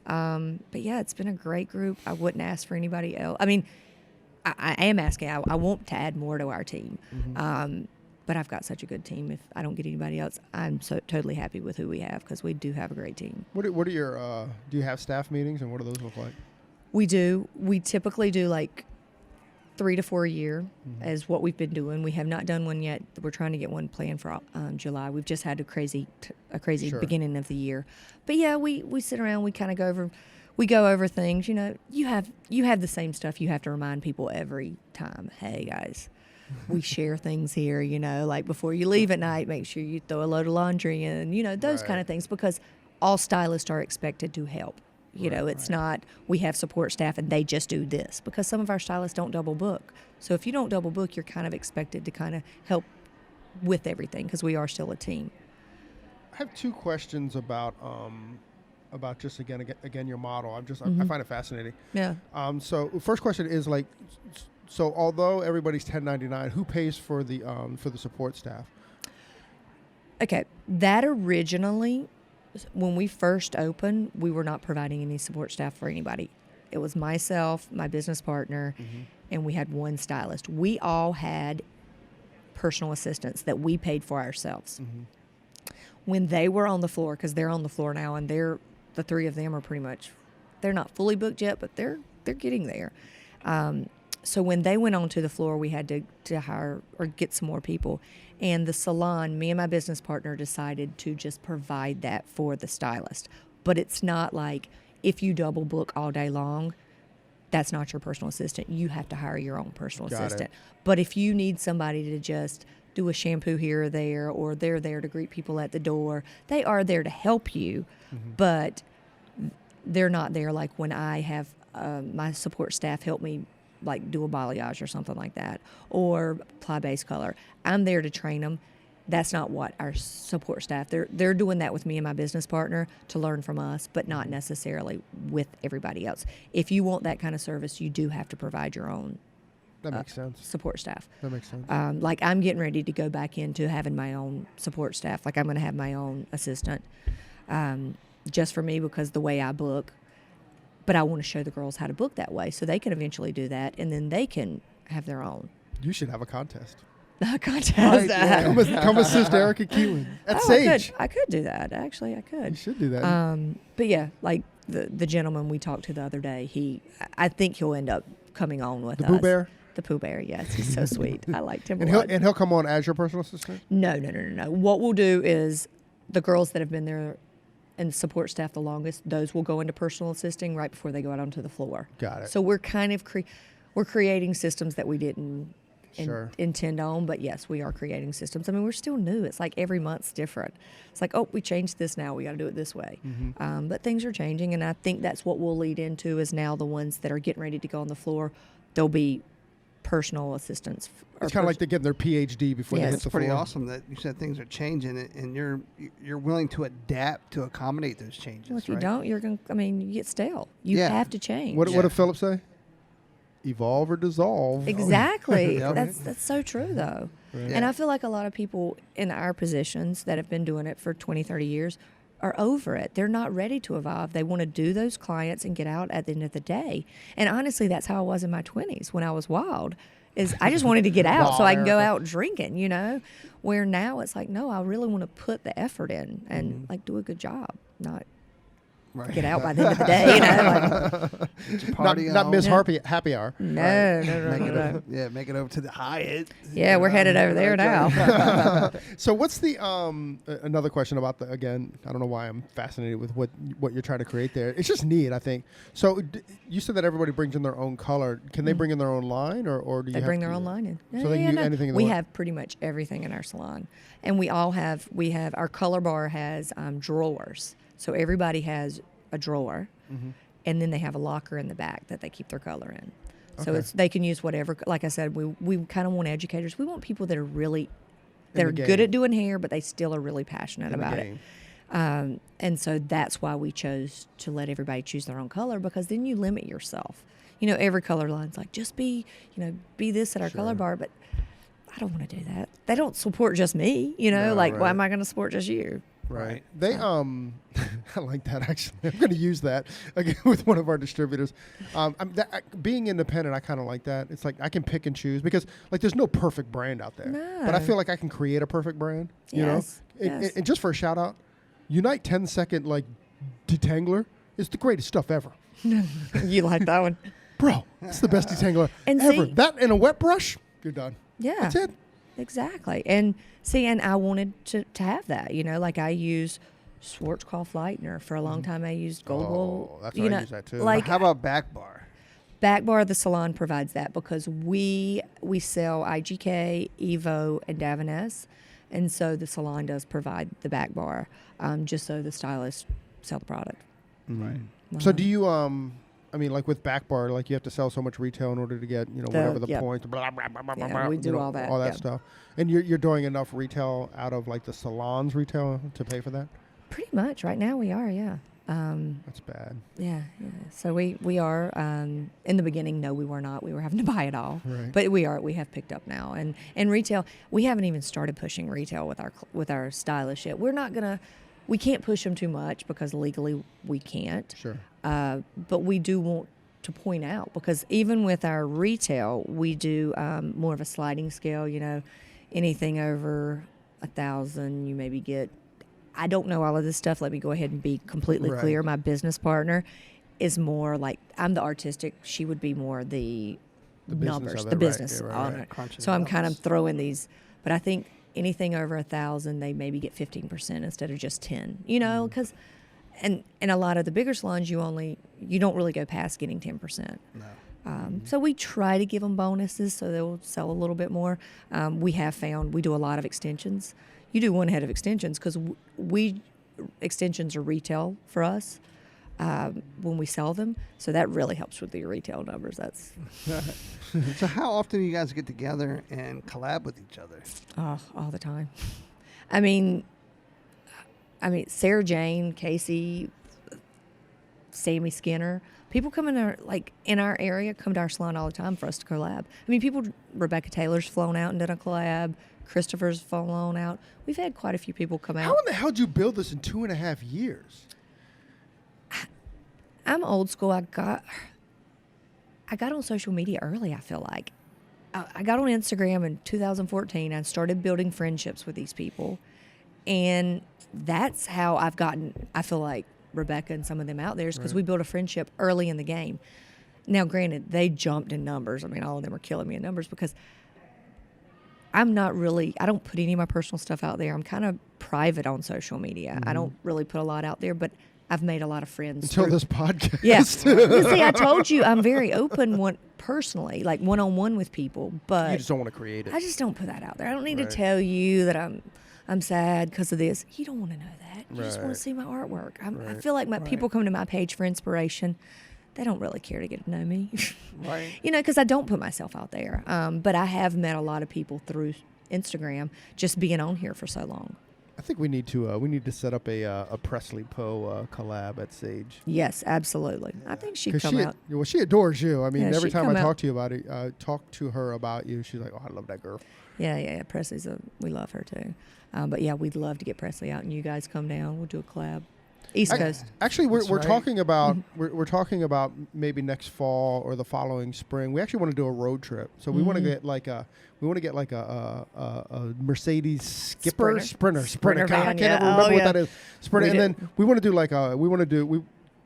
But yeah, it's been a great group. I wouldn't ask for anybody else. I mean, I am asking. I want to add more to our team. But I've got such a good team. If I don't get anybody else, I'm so totally happy with who we have because we do have a great team. what are your do you have staff meetings, and what do those look like? We do. We typically do 3 to 4 a year is what we've been doing. We have not done one yet. We're trying to get one planned for July. We've just had a crazy Sure. beginning of the year. But yeah, we sit around. We kind of go over things. You have the same stuff. You have to remind people every time. Hey guys, we share things here. Like before you leave at night, make sure you throw a load of laundry in. Those Right. kind of things because all stylists are expected to help. It's not we have support staff and they just do this because some of our stylists don't double book. So if you don't double book, you're kind of expected to kind of help with everything because we are still a team. I have 2 questions about just again your model. I find it fascinating. Yeah. So first question is so although everybody's 1099, who pays for the support staff? Okay. That originally, when we first opened, we were not providing any support staff for anybody. It was myself, my business partner, and we had one stylist. We all had personal assistants that we paid for ourselves. When they were on the floor, because they're on the floor now, and the 3 of them are pretty much, they're not fully booked yet, but they're getting there. So when they went onto the floor, we had to hire or get some more people. And the salon, me and my business partner decided to just provide that for the stylist. But it's not like if you double book all day long, that's not your personal assistant. You have to hire your own personal assistant. But if you need somebody to just do a shampoo here or there, or they're there to greet people at the door, they are there to help you, but they're not there like when I have my support staff help me do a balayage or something like that, or apply base color. I'm there to train them. That's not what our support staff, they're doing that with me and my business partner to learn from us, but not necessarily with everybody else. If you want that kind of service, you do have to provide your own That makes sense. support staff. That makes sense. I'm getting ready to go back into having my own support staff. I'm going to have my own assistant just for me because the way I book. But I want to show the girls how to book that way so they can eventually do that, and then they can have their own You should have a contest. contest. Come assist Eric at Keelen at Sage. I could do that. Actually, I could. You should do that. But yeah, the gentleman we talked to the other day, I think he'll end up coming on with us. The Pooh Bear? The Pooh Bear, yes. He's so sweet. I liked him a And lot. he'll come on as your personal assistant? No. What we'll do is the girls that have been there and support staff the longest, those will go into personal assisting right before they go out onto the floor. Got it. So we're kind of we're creating systems that we didn't Sure. intend on, but yes, we are creating systems. I mean, we're still new. It's like every month's different. It's like, oh, we changed this now. We got to do it this way. But things are changing, and I think that's what we'll lead into is now the ones that are getting ready to go on the floor, they'll be personal assistants. It's kind of like they're getting their PhD before they hit It's the pretty floor. awesome that you said things are changing and you're willing to adapt to accommodate those changes. Well, if you right? don't, you get stale. You Yeah. have to change. What did Philip say? Evolve or dissolve. Exactly. Yep. That's so true, though. Right. And I feel like a lot of people in our positions that have been doing it for 20, 30 years are over it. They're not ready to evolve. They want to do those clients and get out at the end of the day. And honestly, that's how I was in my 20s when I was wild. Is I just wanted to get out so I can go out drinking, Where now it's like, no, I really want to put the effort in and do a good job. Not. get out by the end of the day. You know, like, Party Miss on. Happy Hour. no. Make it over to the Hyatt. Yeah, we're headed over there now. So what's the another question about the, again, I don't know why I'm fascinated with what you're trying to create there. It's just neat, I think. So you said that everybody brings in their own color. Can they bring in their own line, or do you They have bring to their own line in. So they can use anything in the We line? have pretty much everything in our salon, and we have our color bar has drawers. So everybody has a drawer, and then they have a locker in the back that they keep their color in. So Okay. they can use whatever. Like I said, we kind of want educators. We want people that are really the good game. at doing hair, but they still are really passionate In the about game. it. And so that's why we chose to let everybody choose their own color, because then you limit yourself. You know, every color line's like, just be this at our color bar, but I don't want to do that. They don't support just me, No, why right. am I going to support just you? Right. They I like that actually. I'm going to use that again with one of our distributors. Being independent, I kind of like that. It's like I can pick and choose, because like there's no perfect brand out there. But I No. feel like I can create a perfect brand. You Yes, know. And, yes. and just for a shout out, Unite 10-second like detangler is the greatest stuff ever, You like that one? bro. It's the best detangler And ever. see- That and a wet brush, you're done. Yeah. That's it. Exactly. And see, and I wanted to have that, like I use Schwarzkopf Lightner. For a long time I used Gold Wool. that's what I use that too. Like How about back bar? Back Bar, the salon provides that, because we sell IGK, Evo, and Davines, and so the salon does provide the back bar, just so the stylists sell the product. Right. So do you I mean, like with back bar, like you have to sell so much retail in order to get, whatever the yep. points, blah, blah, blah, blah, Yeah, blah, we do all that, all that yeah. stuff. And you're doing enough retail out of like the salon's retail to pay for that? Pretty much right now we are, yeah. That's bad. Yeah. So we are. In the beginning, no, we were not. We were having to buy it all. Right. But we are. We have picked up now, and retail. We haven't even started pushing retail with our stylists yet. We're not gonna. We can't push them too much because legally we can't. Sure. But we do want to point out, because even with our retail, we do more of a sliding scale. Anything over 1,000, you maybe get. I don't know all of this stuff. Let me go ahead and be completely Right. clear. My business partner is more like, I'm the artistic. She would be more the business numbers, of it, the right. business Yeah, right, on right. it. Crunching So the I'm kind of numbers. throwing these, but I think anything over 1,000, they maybe get 15% instead of just 10. Because, and a lot of the bigger salons, you don't really go past getting 10%. No. So we try to give them bonuses so they'll sell a little bit more. We have found we do a lot of extensions. You do one head of extensions, because extensions are retail for us when we sell them. So that really helps with the retail numbers. That's So how often do you guys get together and collab with each other? all the time. I mean, Sarah Jane, Casey, Sammy Skinner. People come in our area, come to our salon all the time for us to collab. Rebecca Taylor's flown out and done a collab. Christopher's flown out. We've had quite a few people come How out. in the hell did you build this in 2.5 years? I'm old school. I got on social media early, I feel like. I got on Instagram in 2014 and started building friendships with these people. And that's how I've gotten, I feel like, Rebecca and some of them out there, is because we built a friendship early in the game. Now, granted, they jumped in numbers. All of them are killing me in numbers, because I don't put any of my personal stuff out there. I'm kind of private on social media. I don't really put a lot out there, but I've made a lot of friends. Until through- this podcast. Yes. You see, I told you I'm very open personally, like one-on-one with people, but You just don't want to create it. I just don't put that out there. I don't need Right. to tell you that I'm sad because of this. You don't want to know that. You just want Right. to see my artwork. I Right. feel like people come to my page for inspiration. They don't really care to get to know me. Right. Because I don't put myself out there. But I have met a lot of people through Instagram, just being on here for so long. I think we need to set up a Presley Poe collab at Sage. Yes, absolutely. I think she'd 'Cause come out. she adores you. I mean, Yeah, every she'd time come I out. talk to her about you, she's like, "Oh, I love that girl." Yeah. Presley's we love her too. But yeah, we'd love to get Presley out and you guys come down. We'll do a collab. East Coast. Actually, we're right. talking about we're talking about maybe next fall or the following spring. We actually want to do a road trip. So we want to get like a Mercedes Skipper Sprinter God, I van, can't yeah. ever remember Oh, what yeah. that is. Sprinter, We and then we want to do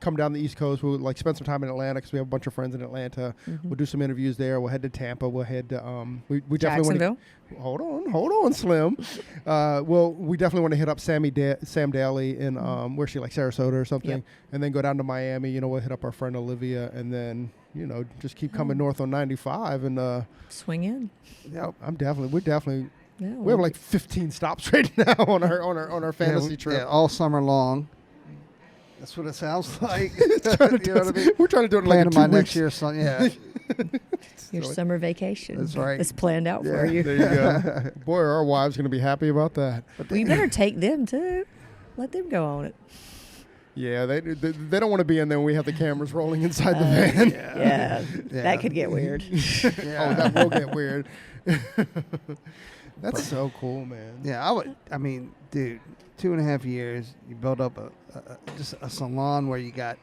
come down the East Coast. We'll like spend some time in Atlanta because we have a bunch of friends in Atlanta. We'll do some interviews there. We'll head to Tampa. We'll head to we definitely want to. Hold on, Slim. We definitely want to hit up Sam Daly in where she like Sarasota or something, and then go down to Miami. You know, we'll hit up our friend Olivia, and then just keep coming north on 95 and swing in. Yep. We're definitely. Yeah, we have like 15 stops right now on our fantasy trip. Yeah, all summer long. That's what it sounds like. We're trying to do it planning like my next year's son. Yeah. Your summer vacation. That's right. It's planned out for you. There you go. Boy, our wives going to be happy about that. But you better take them too. Let them go on it. Yeah, they don't want to be in there when we have the cameras rolling inside the van. Yeah, that could get weird. Oh, that will get weird. That's so cool, man. Yeah, I mean, dude, 2.5 years, you build up just a salon where you got,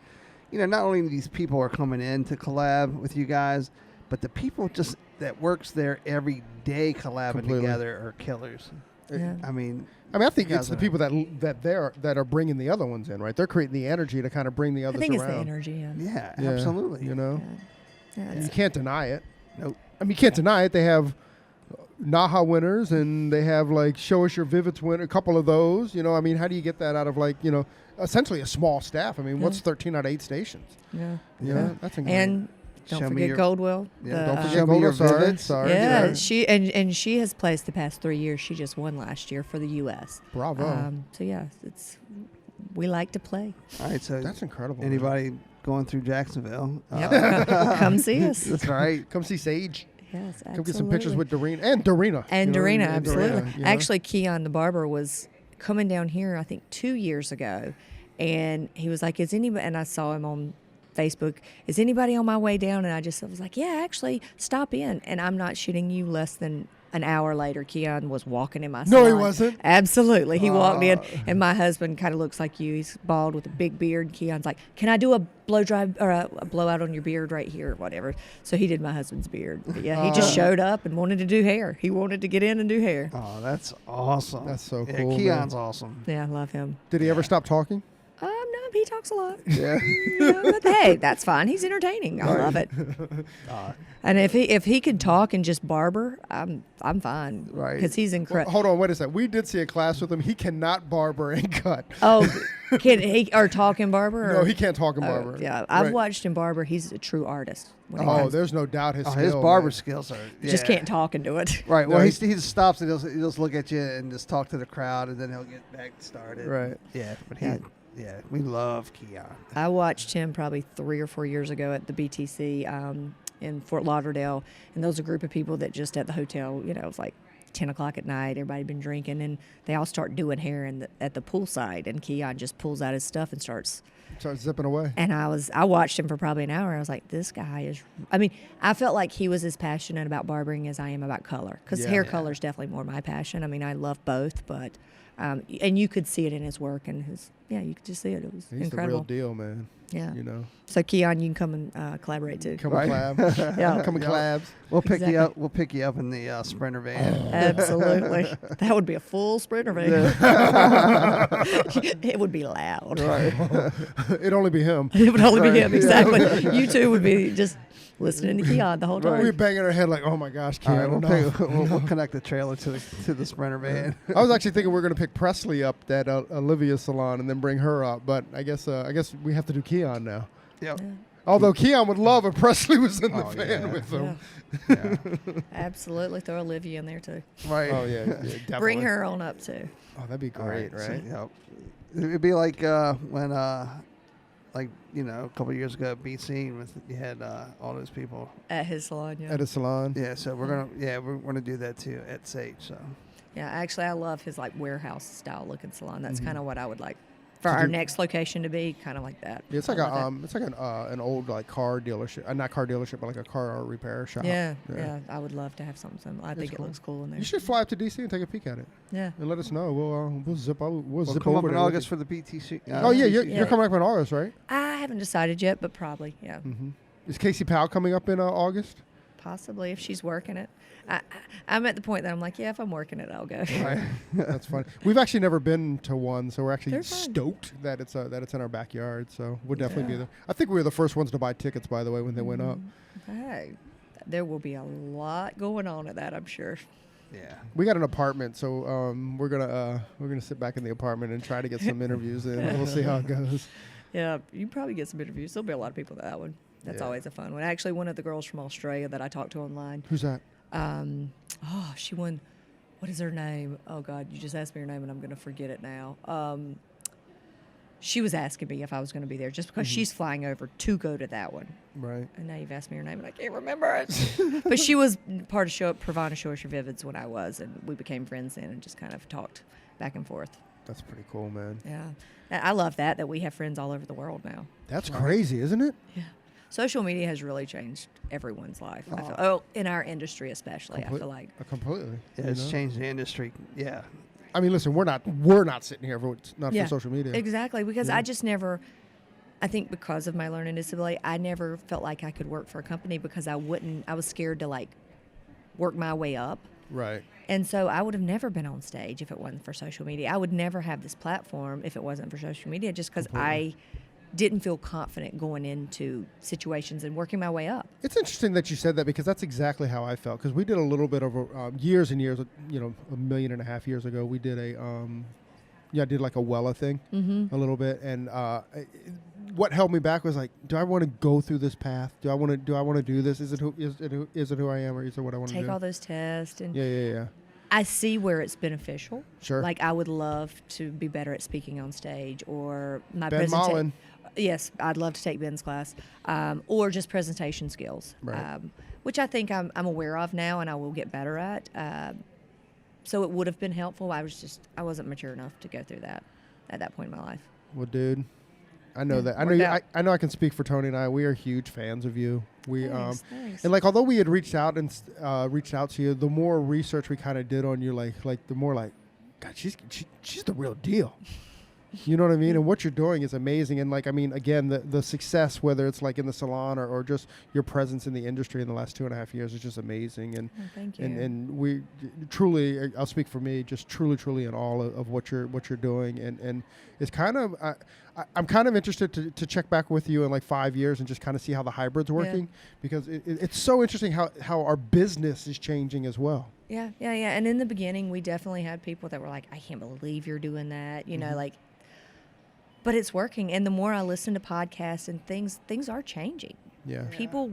not only these people are coming in to collab with you guys, but the people just that works there every day collabing together are killers. Yeah. I mean, I think it's the people that are bringing the other ones in, right? They're creating the energy to kind of bring the others around. I think it's the energy. Yeah, absolutely. You can't deny it. Nope. I mean, you can't deny it. They have Naha winners, and they have like Show Us Your Vivids winner, a couple of those. I mean, how do you get that out of like essentially a small staff? I mean, what's 13 out of 8 stations? Yeah, that's incredible. And don't forget Goldwell. Don't forget Goldwell. Sorry. Yeah, she has placed the past 3 years. She just won last year for the U.S. Bravo. So yeah, we like to play. All right, so that's incredible. Anybody going through Jacksonville? Come see us. That's right. Come see Sage. Yes, absolutely. Come get some pictures with Dorina. And Dorina. Absolutely. Dorina, Actually, Keon the barber was coming down here, I think, 2 years ago. And he was like, and I saw him on Facebook, is anybody on my way down? And I was like, yeah, actually, stop in. And I'm not shitting you, less than an hour later, Keon was walking in my salon. No, he wasn't? Absolutely. He walked in, and my husband kind of looks like you. He's bald with a big beard. Keon's like, can I do a blow dry or a blowout on your beard right here or whatever? So he did my husband's beard. But yeah, he just showed up and wanted to do hair. He wanted to get in and do hair. Oh, that's awesome. That's so cool. Keon's awesome. Yeah, I love him. Did he ever stop talking? No, he talks a lot. Yeah. But hey, that's fine. He's entertaining. I love it. And if he could talk and just barber, I'm fine. Right. Because he's incredible. Hold on, wait a second. We did see a class with him. He cannot barber and cut. Oh, can he or talk and barber? No, he can't talk and barber. Yeah, I've watched him barber. He's a true artist. There's no doubt his skill. His barber skills are. You just can't talk and do it. Right. Well, he just stops and he'll just look at you and just talk to the crowd, and then he'll get back started. Right. Yeah. But we love Keon. I watched him probably 3 or 4 years ago at the BTC in Fort Lauderdale, and there was a group of people that just at the hotel, it was like 10 o'clock at night, everybody had been drinking, and they all start doing hair at the poolside, and Keon just pulls out his stuff and starts zipping away. And I watched him for probably an hour. I was like, this guy is, I felt like he was as passionate about barbering as I am about color, because hair color is definitely more my passion. I love both, but and you could see it in his work and you could just see it. It was incredible. He's the real deal, man. Yeah. So Keon, you can come and collaborate too. Come and collab. Yeah. Come and collabs. We'll pick you up. We'll pick you up in the Sprinter van. Absolutely. That would be a full Sprinter van. It would be loud. Right. It'd only be him. It would only be him. Exactly. You two would be just listening to Keon the whole time. We'd be banging our head like, oh my gosh, Keon. We'll connect the trailer to the Sprinter van. I was actually thinking we're going to pick Presley up at Olivia's salon and then bring her up, but I guess we have to do Keon now. Yep. Yeah. Although Keon would love if Presley was in the van with him. Yeah. Absolutely. Throw Olivia in there too. Right. Oh yeah, definitely. Bring her on up too. Oh, that'd be great, right? So, it'd be like when a couple of years ago at BC, you had all those people At his salon, yeah. At a salon. Yeah, so we're gonna do that too at Sage. So yeah, actually, I love his warehouse style looking salon. That's kind of what I would like for our next location to be, kind of like that. Yeah, it's like an old car dealership, not car dealership, but like a car repair shop. Yeah, I would love to have something similar. I think it looks cool in there. You should fly up to DC and take a peek at it. Yeah, and let us know. We'll zip over. We'll zip come over up in there August for the BTC. You're coming up in August, right? I haven't decided yet, but probably, yeah. Mm-hmm. Is Casey Powell coming up in August? Possibly, if she's working it. I'm at the point that I'm like, yeah, if I'm working it, I'll go. Right. That's funny. We've actually never been to one, so we're actually They're fun. stoked that it's in our backyard. So we'll definitely be there. I think we were the first ones to buy tickets, by the way, when they went up. Hey, there will be a lot going on at that, I'm sure. Yeah. We got an apartment, so we're gonna sit back in the apartment and try to get some interviews in. We'll see how it goes. Yeah, you probably get some interviews. There'll be a lot of people at that one. That's always a fun one. Actually, one of the girls from Australia that I talked to online. Who's that? She won. What is her name? Oh God, you just asked me her name and I'm going to forget it now. She was asking me if I was going to be there just because she's flying over to go to that one. Right. And now you've asked me her name and I can't remember it. But she was part of Provana Show Us Your Vivids when I was, and we became friends then and just kind of talked back and forth. That's pretty cool, man. Yeah, I love that we have friends all over the world now. That's crazy, isn't it? Yeah. Social media has really changed everyone's life. I feel, in our industry especially, I feel like. Completely. Yeah, it's changed the industry. Yeah. I mean, listen, we're not sitting here for social media. Exactly, because I just never, I think because of my learning disability, I never felt like I could work for a company because I was scared to like work my way up. Right. And so I would have never been on stage if it wasn't for social media. I would never have this platform if it wasn't for social media, just because I didn't feel confident going into situations and working my way up. It's interesting that you said that because that's exactly how I felt. Because we did a little bit of years and years, 1.5 million years ago, we did I did like a Wella thing a little bit, and what held me back was like, do I want to go through this path? Do I want to do this? Is it who I am, or is it what I want to do? Take all those tests and yeah. I see where it's beneficial. Sure. Like I would love to be better at speaking on stage, or my Ben Mullen. Yes, I'd love to take Ben's class, or just presentation skills, right. Which I think I'm aware of now, and I will get better at. So it would have been helpful. I wasn't mature enough to go through that at that point in my life. Well, dude, I know that. I know I can speak for Tony and I. We are huge fans of you. Thanks. And like, although we had reached out to you, the more research we kind of did on you, like the more like, God, she's the real deal. You know what I mean? And what you're doing is amazing. And like, I mean, again, the success, whether it's like in the salon or just your presence in the industry in the last 2.5 years is just amazing. And thank you. And we truly, I'll speak for me, just truly in all of what you're doing. And it's kind of, I'm kind of interested to check back with you in like 5 years and just kind of see how the hybrid's working, because it's so interesting how our business is changing as well. Yeah. And in the beginning, we definitely had people that were like, I can't believe you're doing that. You know, like, but it's working. And the more I listen to podcasts and things are changing. Yeah. People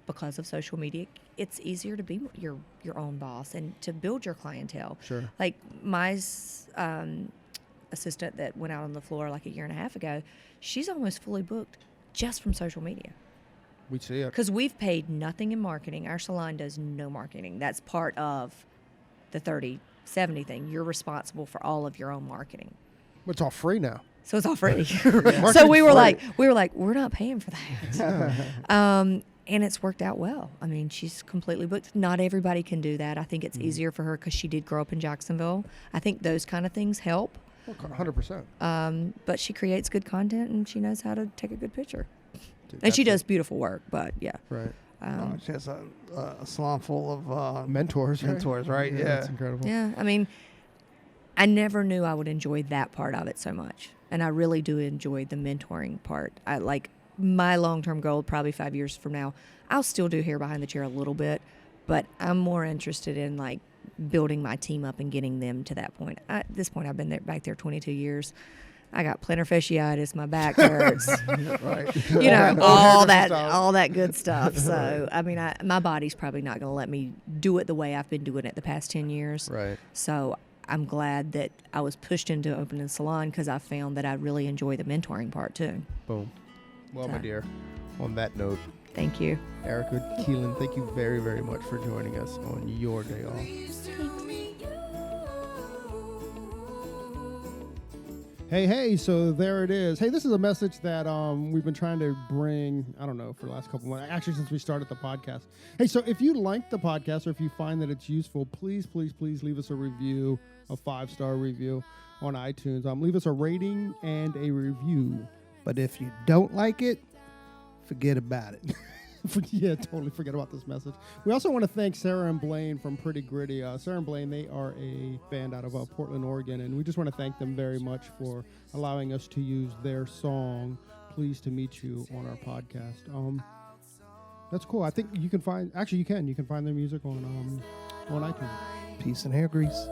because of social media, it's easier to be your own boss and to build your clientele. Sure. Like my assistant that went out on the floor like 1.5 years ago, she's almost fully booked just from social media. We see it. Because we've paid nothing in marketing. Our salon does no marketing. That's part of the 30/70 thing. You're responsible for all of your own marketing. It's all free now. So it's all free. So we were like, we're not paying for that. And it's worked out well. I mean, she's completely booked. Not everybody can do that. I think it's easier for her because she did grow up in Jacksonville. I think those kind of things help. 100%. But she creates good content and she knows how to take a good picture. Dude, and she does beautiful work, but yeah. Right. She has a salon full of mentors, right? Yeah. That's incredible. Yeah, I mean, I never knew I would enjoy that part of it so much. And I really do enjoy the mentoring part. I like my long-term goal, probably 5 years from now, I'll still do hair behind the chair a little bit, but I'm more interested in like building my team up and getting them to that point. At this point, I've been back there 22 years. I got plantar fasciitis, my back hurts, right. You know, all that good stuff. So, I mean, my body's probably not going to let me do it the way I've been doing it the past 10 years. Right. So I'm glad that I was pushed into opening a salon because I found that I really enjoy the mentoring part too. Boom. Well, my dear, on that note, thank you. Erica Keelen, thank you very, very much for joining us on your day off. Hey, so there it is. Hey, this is a message that we've been trying to bring, I don't know, for the last couple months, actually since we started the podcast. Hey, so if you like the podcast or if you find that it's useful, please leave us a review, a 5-star review on iTunes. Leave us a rating and a review. But if you don't like it, forget about it. Yeah, totally forget about this message. We also want to thank Sarah and Blaine from Pretty Gritty. Sarah and Blaine, they are a band out of Portland, Oregon, and we just want to thank them very much for allowing us to use their song, Pleased to Meet You, on our podcast. That's cool. I think you can find, actually you can find their music on iTunes. Peace and hair grease.